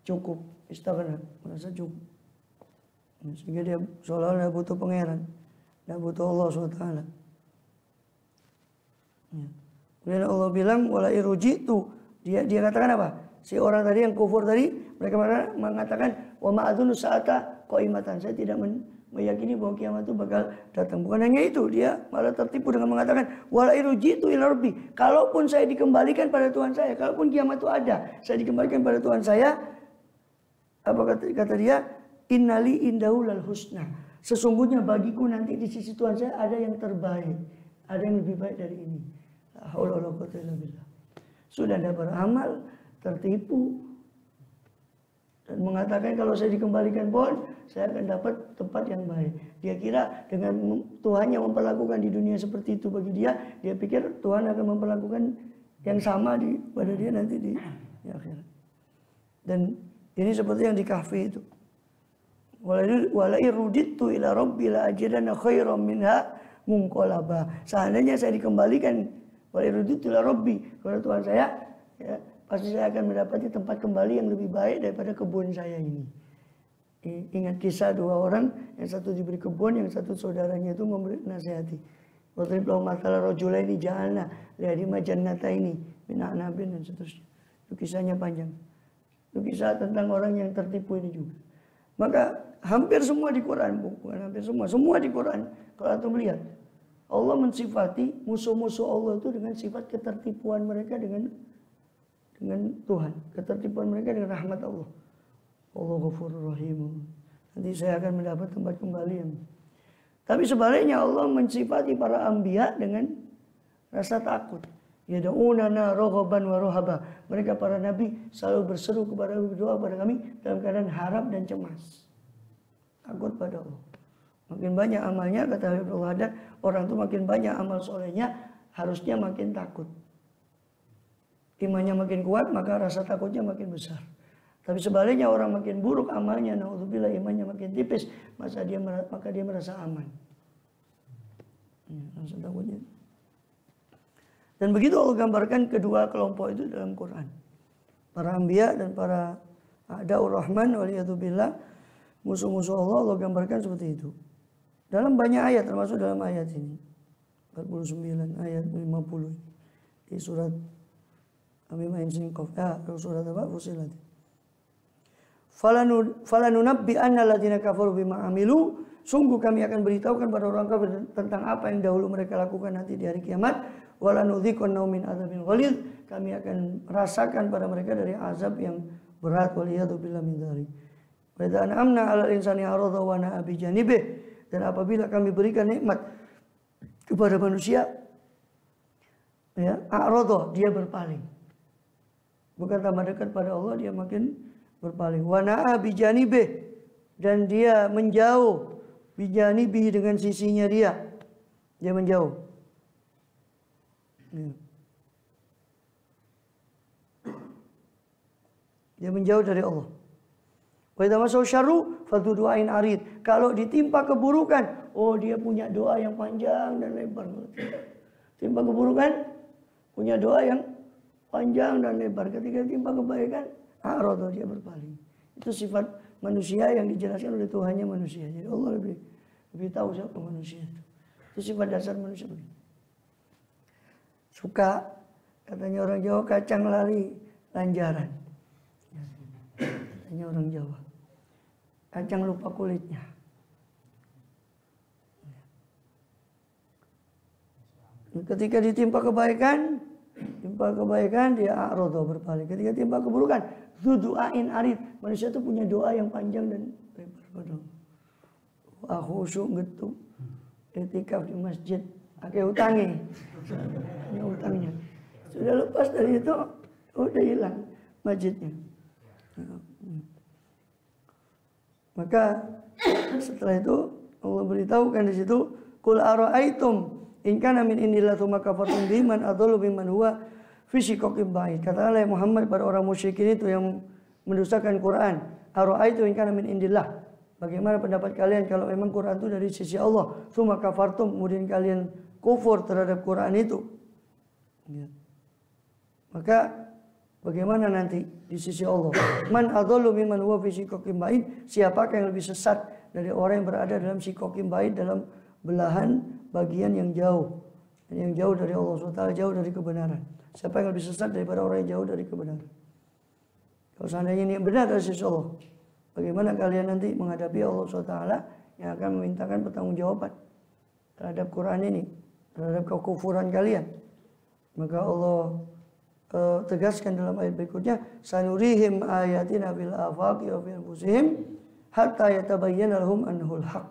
cukup, istaghna, merasa cukup. Sehingga dia seolah-olah tidak butuh pangeran, tidak butuh Allah SWT. Kemudian Allah bilang wala irujitu, dia katakan apa? Si orang tadi yang kufur tadi, mereka mengatakan wa ma'adzunu sa'ata qa'imatan, saya tidak meyakini bahwa kiamat itu bakal datang. Bukan hanya itu, dia malah tertipu dengan mengatakan wala irujitu ila rabbi, kalaupun saya dikembalikan pada Tuhan saya, kalaupun kiamat itu ada, saya dikembalikan pada Tuhan saya, apa kata dia? Innali indahu lal husna, sesungguhnya bagiku nanti di sisi Tuhan saya ada yang terbaik, ada yang lebih baik dari ini. Sudah tidak beramal, tertipu dan mengatakan kalau saya dikembalikan pun saya akan dapat tempat yang baik. Dia kira dengan Tuhan yang memperlakukan di dunia seperti itu bagi dia pikir Tuhan akan memperlakukan yang sama pada dia nanti di akhirat. Dan ini seperti yang di Kahfi itu. Wala irudittu ila rabbi la ajidanna khairan minha munqalaba. Seandainya saya dikembalikan wala irudittu ila rabbi kepada Tuhan saya, ya, pasti saya akan mendapati tempat kembali yang lebih baik daripada kebun saya ini. Ingat kisah dua orang, yang satu diberi kebun, yang satu saudaranya itu memberi nasihati. Wadrib lahum mathalan rajulaini ja'alna li'ahadihima jannataini min a'nabin dan seterusnya. Itu kisahnya panjang. Itu kisah tentang orang yang tertipu ini juga. Maka hampir semua di Quran, bukan hampir semua di Quran. Kalau antum lihat, Allah mensifati musuh-musuh Allah itu dengan sifat ketertipuan mereka dengan Tuhan, ketertipuan mereka dengan rahmat Allah. Allah Ghafurur Rahim. Nanti saya akan mendapat tempat kembali yang. Tapi sebaliknya Allah mensifati para anbiya dengan rasa takut. Yad'unana raghaban wa rahaba. Mereka para nabi selalu berseru kepada berdoa kepada kami dalam keadaan harap dan cemas. Takut pada Allah. Makin banyak amalnya, kata Habibullah Haddad, orang itu makin banyak amal solehnya, harusnya makin takut. Imannya makin kuat, maka rasa takutnya makin besar. Tapi sebaliknya orang makin buruk amalnya, naudzubillah, imannya makin tipis, maka dia merasa aman. Ya, rasa takutnya. Dan begitu Allah gambarkan kedua kelompok itu dalam Quran. Para anbiya dan para a'daur rahman waliyadzubillah, musuh-musuh Allah gambarkan seperti itu. Dalam banyak ayat, termasuk dalam ayat ini. 49 ayat 50 di surat Amimah Insinkof. Surat apa? Fusilat. Falanunabbi anna alladziina kafaru bima amilu. Sungguh kami akan beritahukan pada orang kafir tentang apa yang dahulu mereka lakukan nanti di hari kiamat. Walanudhiqannahum min adzabin ghalidz. Kami akan rasakan pada mereka dari azab yang berat. Waliyadzubillah min dzalik. Wa idza an'amna 'alal insani arada wa na'a bi janibih. Dan apabila kami berikan nikmat kepada manusia, ya, a'radha, dia berpaling. Bukan tambah dekat pada Allah, dia makin berpaling. Wa na'a bi janibih, dan dia menjauh bi janibih dengan sisinya dia menjauh. Ya. Dia menjauh dari Allah. Wa idza masau syarru fadu'ain arid. Kalau ditimpa keburukan, oh dia punya doa yang panjang dan lebar. Timpa keburukan, punya doa yang panjang dan lebar. Ketika timpa kebaikan, a'radha, dia berpaling. Itu sifat manusia yang dijelaskan oleh Tuhannya manusia. Jadi Allah lebih tahu siapa manusia itu. Itu sifat dasar manusia. Suka, katanya orang Jawa, kacang lali lanjaran. Katanya orang Jawa. Kacang lupa kulitnya. Ketika ditimpa kebaikan dia a'radha, berpaling. Ketika timpa keburukan, du'ain arid. Manusia itu punya doa yang panjang dan lebar. Khusyuk gitu. I'tikaf di masjid, pakai utangi. Ini utangnya. Sudah lepas dari itu, udah hilang masjidnya. Maka setelah itu Allah beritahukan di situ, qul ara'aitum in kana min indillah tsumma kafartum bihi man adallu mimman huwa fi shiqqaqin ba'id. Katakanlah Muhammad pada orang musyrikin itu yang mendustakan Quran, ara'aitum in kana min indillah. Bagaimana pendapat kalian kalau memang Quran itu dari sisi Allah, tsumma kafartum, kemudian kalian kufur terhadap Quran itu. Ya. Maka bagaimana nanti di sisi Allah? Man adallu mimman huwa fi shiqqaqin ba'id. Siapakah yang lebih sesat dari orang yang berada dalam shiqqaqin ba'id, dalam belahan bagian yang jauh. Yang jauh dari Allah SWT, jauh dari kebenaran. Siapa yang lebih sesat daripada orang yang jauh dari kebenaran? Kalau seandainya ini benar dari sisi Allah, bagaimana kalian nanti menghadapi Allah SWT yang akan memintakan pertanggungjawaban terhadap Quran ini, terhadap kekufuran kalian? Maka Allah tegaskan dalam ayat berikutnya, sanurihim ayatina fil afaqi wa fi anfusihim hatta yatabayyana lahum annahul haq.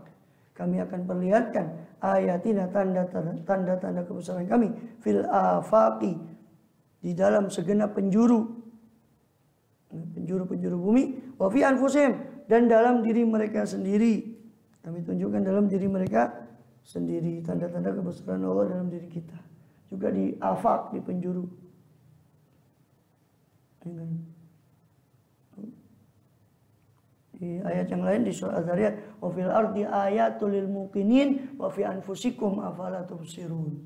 Kami akan perlihatkan ayatina, tanda-tanda kebesaran kami, fil afaqi, di dalam segenap penjuru, penjuru-penjuru bumi, wa fi anfusihim, dan dalam diri mereka sendiri. Kami tunjukkan dalam diri mereka sendiri tanda-tanda kebesaran Allah dalam diri kita. Juga di afaq, di penjuru. Di ayat yang lain di surah Az-Zariyat, wa fil ardi ayatul lil muqinin wa fi anfusikum afala tubsirun.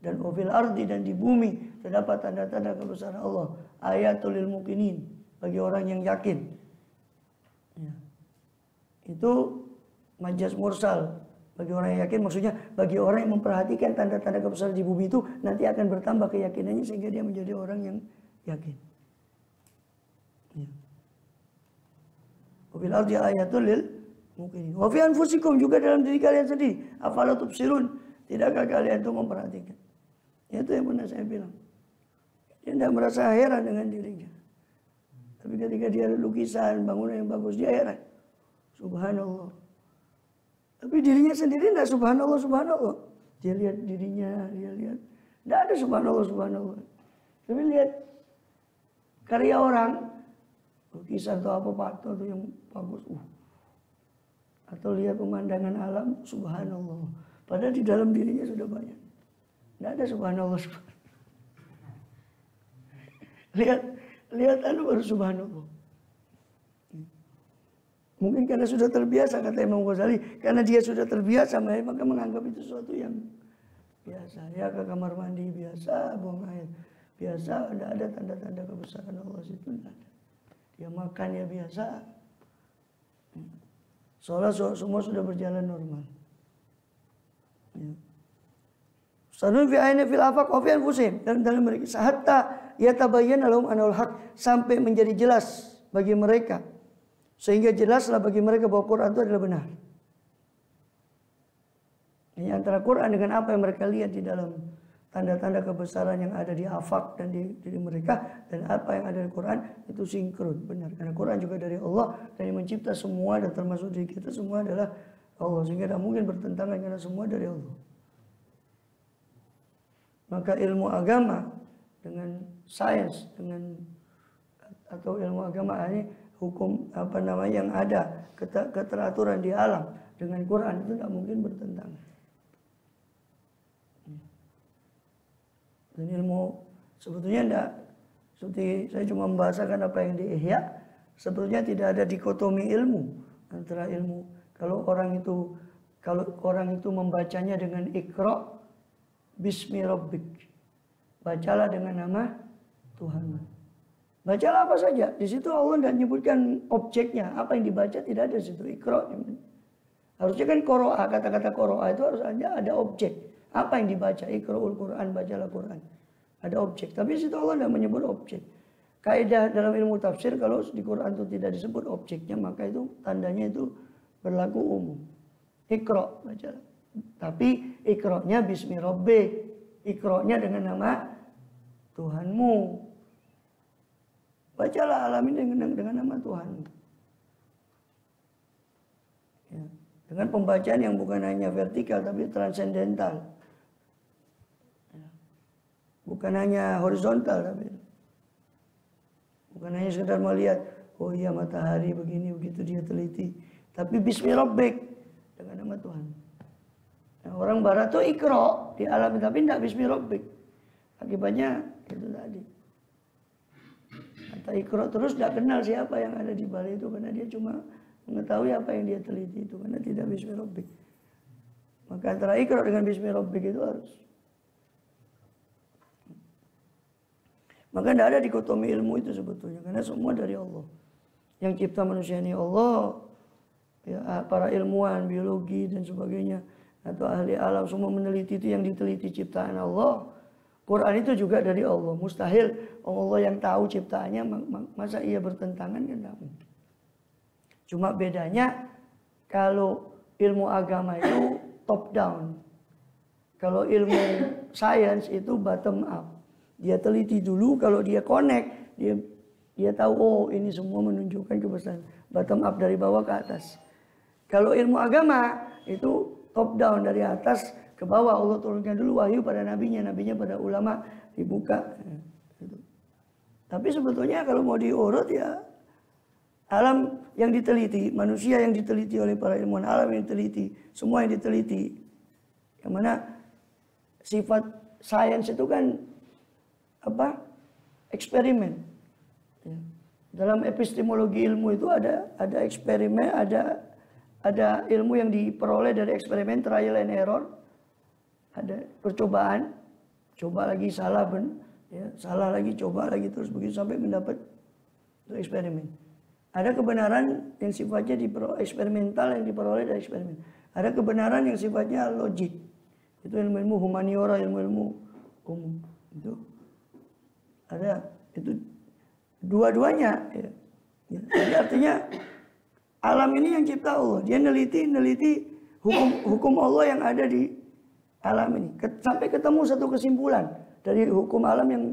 Dan wa fil ardi, dan di bumi terdapat tanda-tanda kebesaran Allah, ayatul lil muqinin, bagi orang yang yakin. Ya. Itu majaz mursal, bagi orang yang yakin, maksudnya bagi orang yang memperhatikan tanda-tanda kebesaran di bumi itu nanti akan bertambah keyakinannya sehingga dia menjadi orang yang yakin. Ya. Wa fil ardi ayatul lil muqinin. Wa fi anfusikum, juga dalam diri kalian sendiri. Afala tubsirun, tidakkah kalian itu memperhatikan? Itu yang pernah saya bilang. Dia tidak merasa heran dengan dirinya. Tapi ketika dia lukisan, bangunan yang bagus, dia heran. Subhanallah. Tapi dirinya sendiri tidak subhanallah, subhanallah. Dia lihat dirinya, dia lihat. Tidak ada subhanallah, subhanallah. Tapi lihat karya orang, lukisan atau apa patung atau yang bagus. Atau lihat pemandangan alam, subhanallah. Padahal di dalam dirinya sudah banyak. Tidak ada subhanallah, subhanallah. Lihat baru subhanallah. Mungkin karena sudah terbiasa, kata Imam Ghazali, karena dia sudah terbiasa, maka menganggap itu sesuatu yang biasa. Ya, ke kamar mandi biasa, buang air biasa, tidak ada tanda-tanda kebesaran Allah situ, tidak ada. Dia makan ya biasa. Soalnya semua sudah berjalan normal. Ya. Sanun fi aini fil afaq wa fi anfusihim, dan dalam mereka hatta yatabayyana lahum annahu al-haq, sampai menjadi jelas bagi mereka, sehingga jelaslah bagi mereka bahwa Quran itu adalah benar. Ini antara Quran dengan apa yang mereka lihat di dalam tanda-tanda kebesaran yang ada di afaq dan di diri mereka, dan apa yang ada di Quran itu sinkron, benar. Karena Quran juga dari Allah, dan yang mencipta semua dan termasuk diri kita semua adalah Allah, sehingga tidak mungkin bertentangan karena semua dari Allah. Maka ilmu agama dengan sains, dengan atau ilmu agama ini hukum yang ada, keteraturan di alam dengan Quran itu tidak mungkin bertentangan. Dan ilmu sebetulnya tidak, seperti saya cuma membahasakan apa yang di Ihya, sebetulnya tidak ada dikotomi ilmu antara ilmu. Kalau orang itu membacanya dengan Iqra bismi rabbik, bacalah dengan nama Tuhan. Bacalah apa saja. Di situ Allah tidak menyebutkan objeknya, apa yang dibaca tidak ada di situ. Iqra. Harusnya kan qira'a, kata-kata qira'a itu harus ada objek. Apa yang dibaca? Iqra'ul Quran, bacalah Quran. Ada objek. Tapi di situ Allah tidak menyebut objek. Kaidah dalam ilmu tafsir, kalau di Quran itu tidak disebut objeknya, maka itu tandanya itu berlaku umum. Iqra, bacalah. Tapi iqra'nya bismi rabbik. Iqra'nya dengan nama Tuhanmu. Bacalah alamin dengan nama Tuhanmu. Ya. Dengan pembacaan yang bukan hanya vertikal tapi transendental. Ya. Bukan hanya horizontal tapi. Bukan hanya sekedar melihat, oh iya matahari begini begitu dia teliti. Tapi bismi rabbik, dengan nama Tuhan. Nah, orang barat tuh Iqra di alam tapi tidak bismi rabbik. Akibatnya itu tadi. Kata Iqra terus tidak kenal siapa yang ada di balik itu, karena dia cuma mengetahui apa yang dia teliti itu, karena tidak bismi rabbik. Maka antara Iqra dengan bismi rabbik itu harus. Maka tidak ada dikotomi ilmu itu sebetulnya, karena semua dari Allah. Yang cipta manusia ini Allah. Ya, para ilmuwan biologi dan sebagainya atau ahli alam semua meneliti itu, yang diteliti ciptaan Allah. Quran itu juga dari Allah. Mustahil Allah yang tahu ciptaannya, masa ia bertentangan, kan tidak mungkin. Cuma bedanya kalau ilmu agama itu top down. Kalau ilmu sains itu bottom up. Dia teliti dulu, kalau dia connect, dia tahu oh ini semua menunjukkan kebesaran. Bottom up, dari bawah ke atas. Kalau ilmu agama itu top down, dari atas ke bawah. Allah turunkan dulu wahyu pada nabinya pada ulama, dibuka. Tapi sebetulnya kalau mau diurut ya Alam yang diteliti, manusia yang diteliti oleh para ilmuwan, alam yang diteliti, semua yang diteliti. Yang mana sifat sains itu kan apa? Eksperimen. Ya. Dalam epistemologi ilmu itu ada eksperimen, ada ilmu yang diperoleh dari eksperimen, trial and error. Ada percobaan, coba lagi salah salah lagi, coba lagi, terus begitu sampai mendapat itu eksperimen. Ada kebenaran yang sifatnya eksperimental yang diperoleh dari eksperimen. Ada kebenaran yang sifatnya logik. Itu ilmu-ilmu humaniora, ilmu-ilmu umum. Itu ada, itu dua-duanya. Ya. Jadi artinya alam ini yang cipta Allah. Dia neliti hukum Allah yang ada di alam ini. Sampai ketemu satu kesimpulan dari hukum alam yang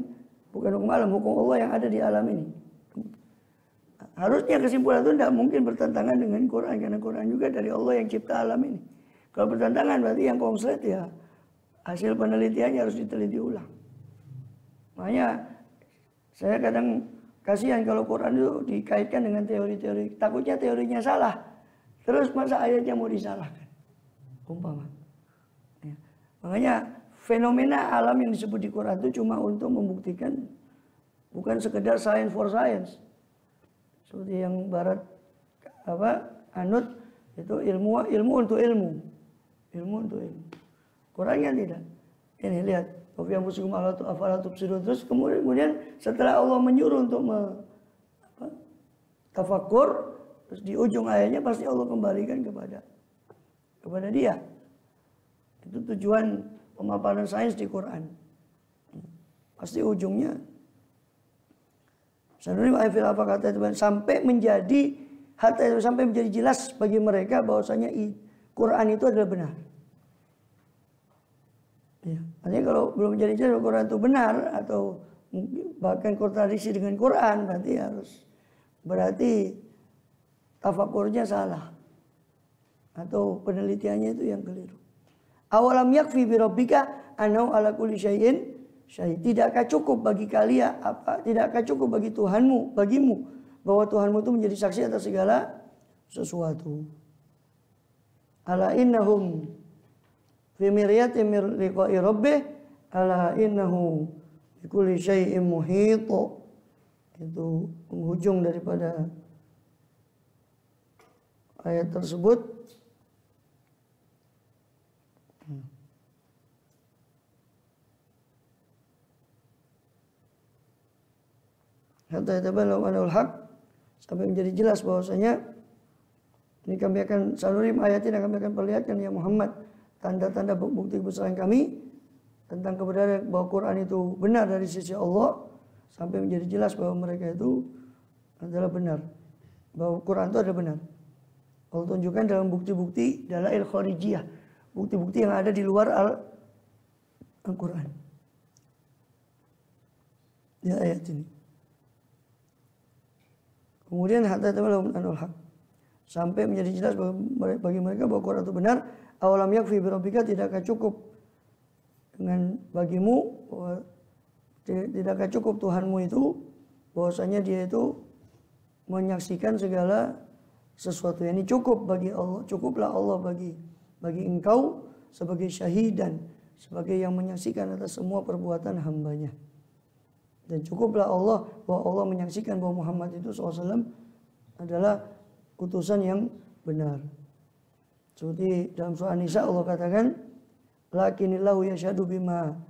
bukan hukum alam, hukum Allah yang ada di alam ini. Harusnya kesimpulan itu tidak mungkin bertentangan dengan Quran, karena Quran juga dari Allah yang cipta alam ini. Kalau bertentangan berarti yang konslet ya hasil penelitiannya harus diteliti ulang. Makanya saya kadang kasihan kalau Quran itu dikaitkan dengan teori-teori. Takutnya teorinya salah. Terus masa ayatnya mau disalahkan. Umpama. Ya. Makanya fenomena alam yang disebut di Quran itu cuma untuk membuktikan, bukan sekedar science for science. Seperti yang Barat anut itu ilmu untuk ilmu. Ilmu untuk ilmu. Qurannya tidak. Ini lihat, terus kemudian setelah Allah menyuruh untuk tafakur, terus di ujung ayatnya pasti Allah kembalikan kepada dia. Itu tujuan pemaparan sains di Quran. Pasti ujungnya sampai menjadi jelas bagi mereka bahwasanya Quran itu adalah benar. Ya, artinya kalau belum menjadi jelas bahwa Quran itu benar atau bahkan kontradiksi dengan Quran, berarti tafakurnya salah atau penelitiannya itu yang keliru. Awalam yakfi bi rabbika annahu ala kulli syai'in syahid. Tidakkah cukup bagi kalian tidakkah cukup bagi bagimu bahwa Tuhanmu itu menjadi saksi atas segala sesuatu. Ala innahum fi miryatin min liqa'i rabbih ala innahu bi kulli syai'in muhit. Itu penghujung daripada ayat tersebut. Hatta yatabayyana annahu al-haq, sampai menjadi jelas bahwasanya ini kami akan sanurim ayatin, kami akan perlihatkan ya Muhammad tanda-tanda bukti kebesaran kami tentang kebenaran bahwa Quran itu benar dari sisi Allah, sampai menjadi jelas bahwa mereka itu adalah benar, bahwa Quran itu adalah benar. Allah tunjukkan dalam bukti-bukti dalail kharijiyah, bukti-bukti yang ada di luar Al-Quran. Ya ayat ini. Kemudian hatta tabayyana annahu al-haq, sampai menjadi jelas bagi mereka bahwa Quran itu benar. Awalam yakfi bi rabbika, tidakkah cukup dengan bagimu, tidakkah cukup Tuhanmu itu bahwasanya dia itu menyaksikan segala sesuatu. Ini cukup bagi Allah, cukuplah Allah bagi engkau sebagai syahidan, sebagai yang menyaksikan atas semua perbuatan hambanya. Dan cukuplah Allah bahwa Allah menyaksikan bahwa Muhammad itu SAW adalah utusan yang benar. Seperti dalam surah An-Nisa Allah katakan, lakinillahu yashhadu bima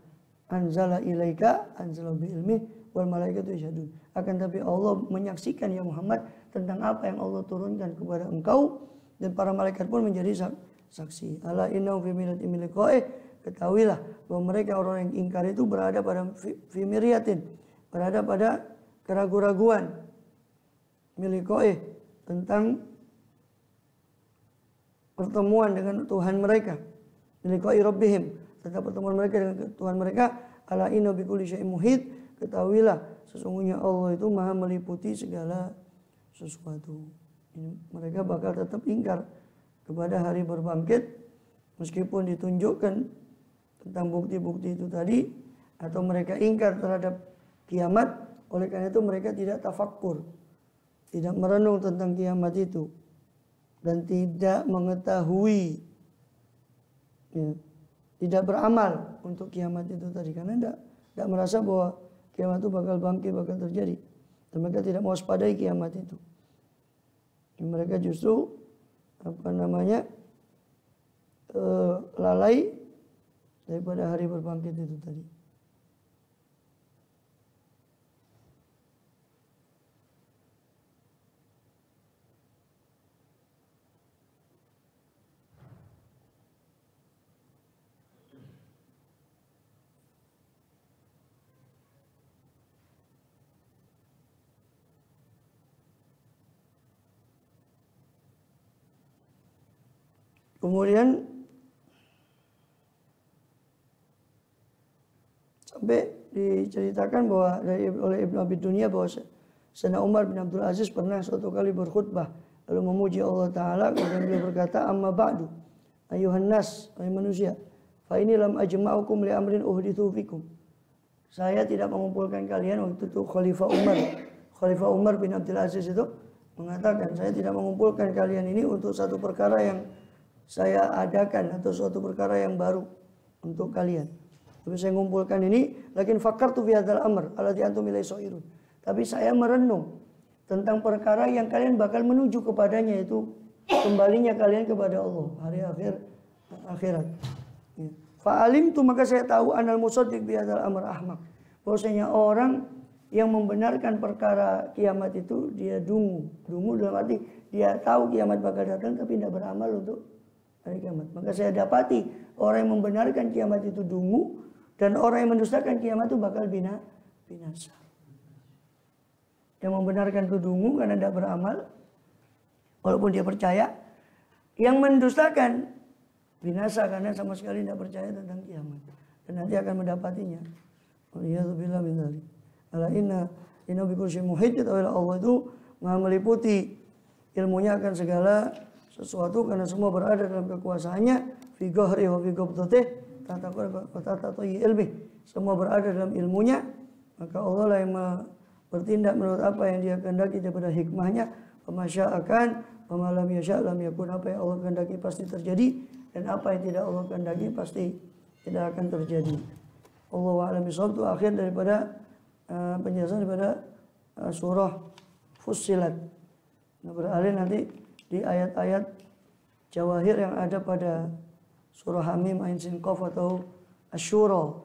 anzala ilaika anzala bi ilmi wal malaikatu yashhadun. Akan tapi Allah menyaksikan ya Muhammad tentang apa yang Allah turunkan kepada engkau, dan para malaikat pun menjadi saksi. Ala innahu fi miryatin min liqa'ih, ketahuilah bahwa mereka orang yang ingkar itu berada pada fi miryatin, berada pada keraguan-raguan milikoih tentang pertemuan dengan Tuhan mereka, milikoih rabbihim, tentang pertemuan mereka dengan Tuhan mereka. Ala inna bi kulli syai'in muhit, ketahuilah sesungguhnya Allah itu maha meliputi segala sesuatu. Mereka bakal tetap ingkar kepada hari berbangkit meskipun ditunjukkan tentang bukti-bukti itu tadi, atau mereka ingkar terhadap kiamat. Oleh karena itu mereka tidak tafakkur, tidak merenung tentang kiamat itu dan tidak mengetahui, ya, tidak beramal untuk kiamat itu tadi, karena tidak merasa bahwa kiamat itu bakal bangkit, bakal terjadi, dan mereka tidak mau waspadai kiamat itu. Mereka justru lalai daripada hari berbangkit itu tadi. Kemudian sampai diceritakan bahwa oleh Ibnu Abi Dunya bahwa Sayyidina Umar bin Abdul Aziz pernah suatu kali berkhutbah lalu memuji Allah Ta'ala, kemudian beliau berkata, amma ba'du ayuhan nas, ayuh manusia, fa ini lam ajma'ukum li amrin uhdithu fikum. Saya tidak mengumpulkan kalian. Waktu itu Khalifah Umar bin Abdul Aziz itu mengatakan, saya tidak mengumpulkan kalian ini untuk satu perkara yang saya adakan atau suatu perkara yang baru untuk kalian. Tapi saya mengumpulkan ini, lakin fakartu fi hadzal amr alladzi antum ilaihi sairun. Tapi saya merenung tentang perkara yang kalian bakal menuju kepadanya, itu kembalinya kalian kepada Allah, hari akhirat. Ya. Fa'alim tu, maka saya tahu anal musaddiq bi hadzal amr ahmaq. Bahwasanya orang yang membenarkan perkara kiamat itu dia dungu dalam arti dia tahu kiamat bakal datang tapi tidak beramal untuk hari kiamat. Maka saya dapati orang yang membenarkan kiamat itu dungu, dan orang yang mendustakan kiamat itu bakal binasa. Yang membenarkan itu dungu karena tidak beramal, walaupun dia percaya. Yang mendustakan binasa karena sama sekali tidak percaya tentang kiamat, dan nanti akan mendapatinya. Waliyadzubillah min dzalik. Ala inna bi kulli syai'in muhit. Allah itu Maha meliputi ilmunya akan segala sesuatu, karena semua berada dalam kekuasaannya. Fi ghahri wa fi qabdatih tata ilmi. Semua berada dalam ilmunya, maka Allah lah yang bertindak menurut apa yang dia kehendaki daripada hikmahnya. Pemasya'akan pemalam yasha' lam yakun. Apa yang Allah kehendaki pasti terjadi, dan apa yang tidak Allah kehendaki pasti tidak akan terjadi. Allahu a'lam bishawab. Itu akhir daripada penjelasan daripada surah Fussilat. Nah, beralih nanti di ayat-ayat jawahir yang ada pada surah Hamim, Ain Sin Qaf atau Asy-Syura.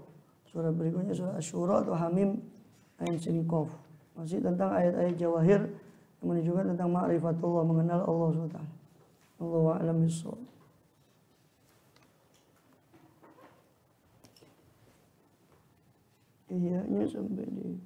Surah berikutnya surah Asy-Syura atau Hamim, Ain Sin Qaf. Masih tentang ayat-ayat jawahir yang menunjukkan tentang ma'rifatullah, mengenal Allah SWT. Allahu a'lam bishawab. Iya, sampai di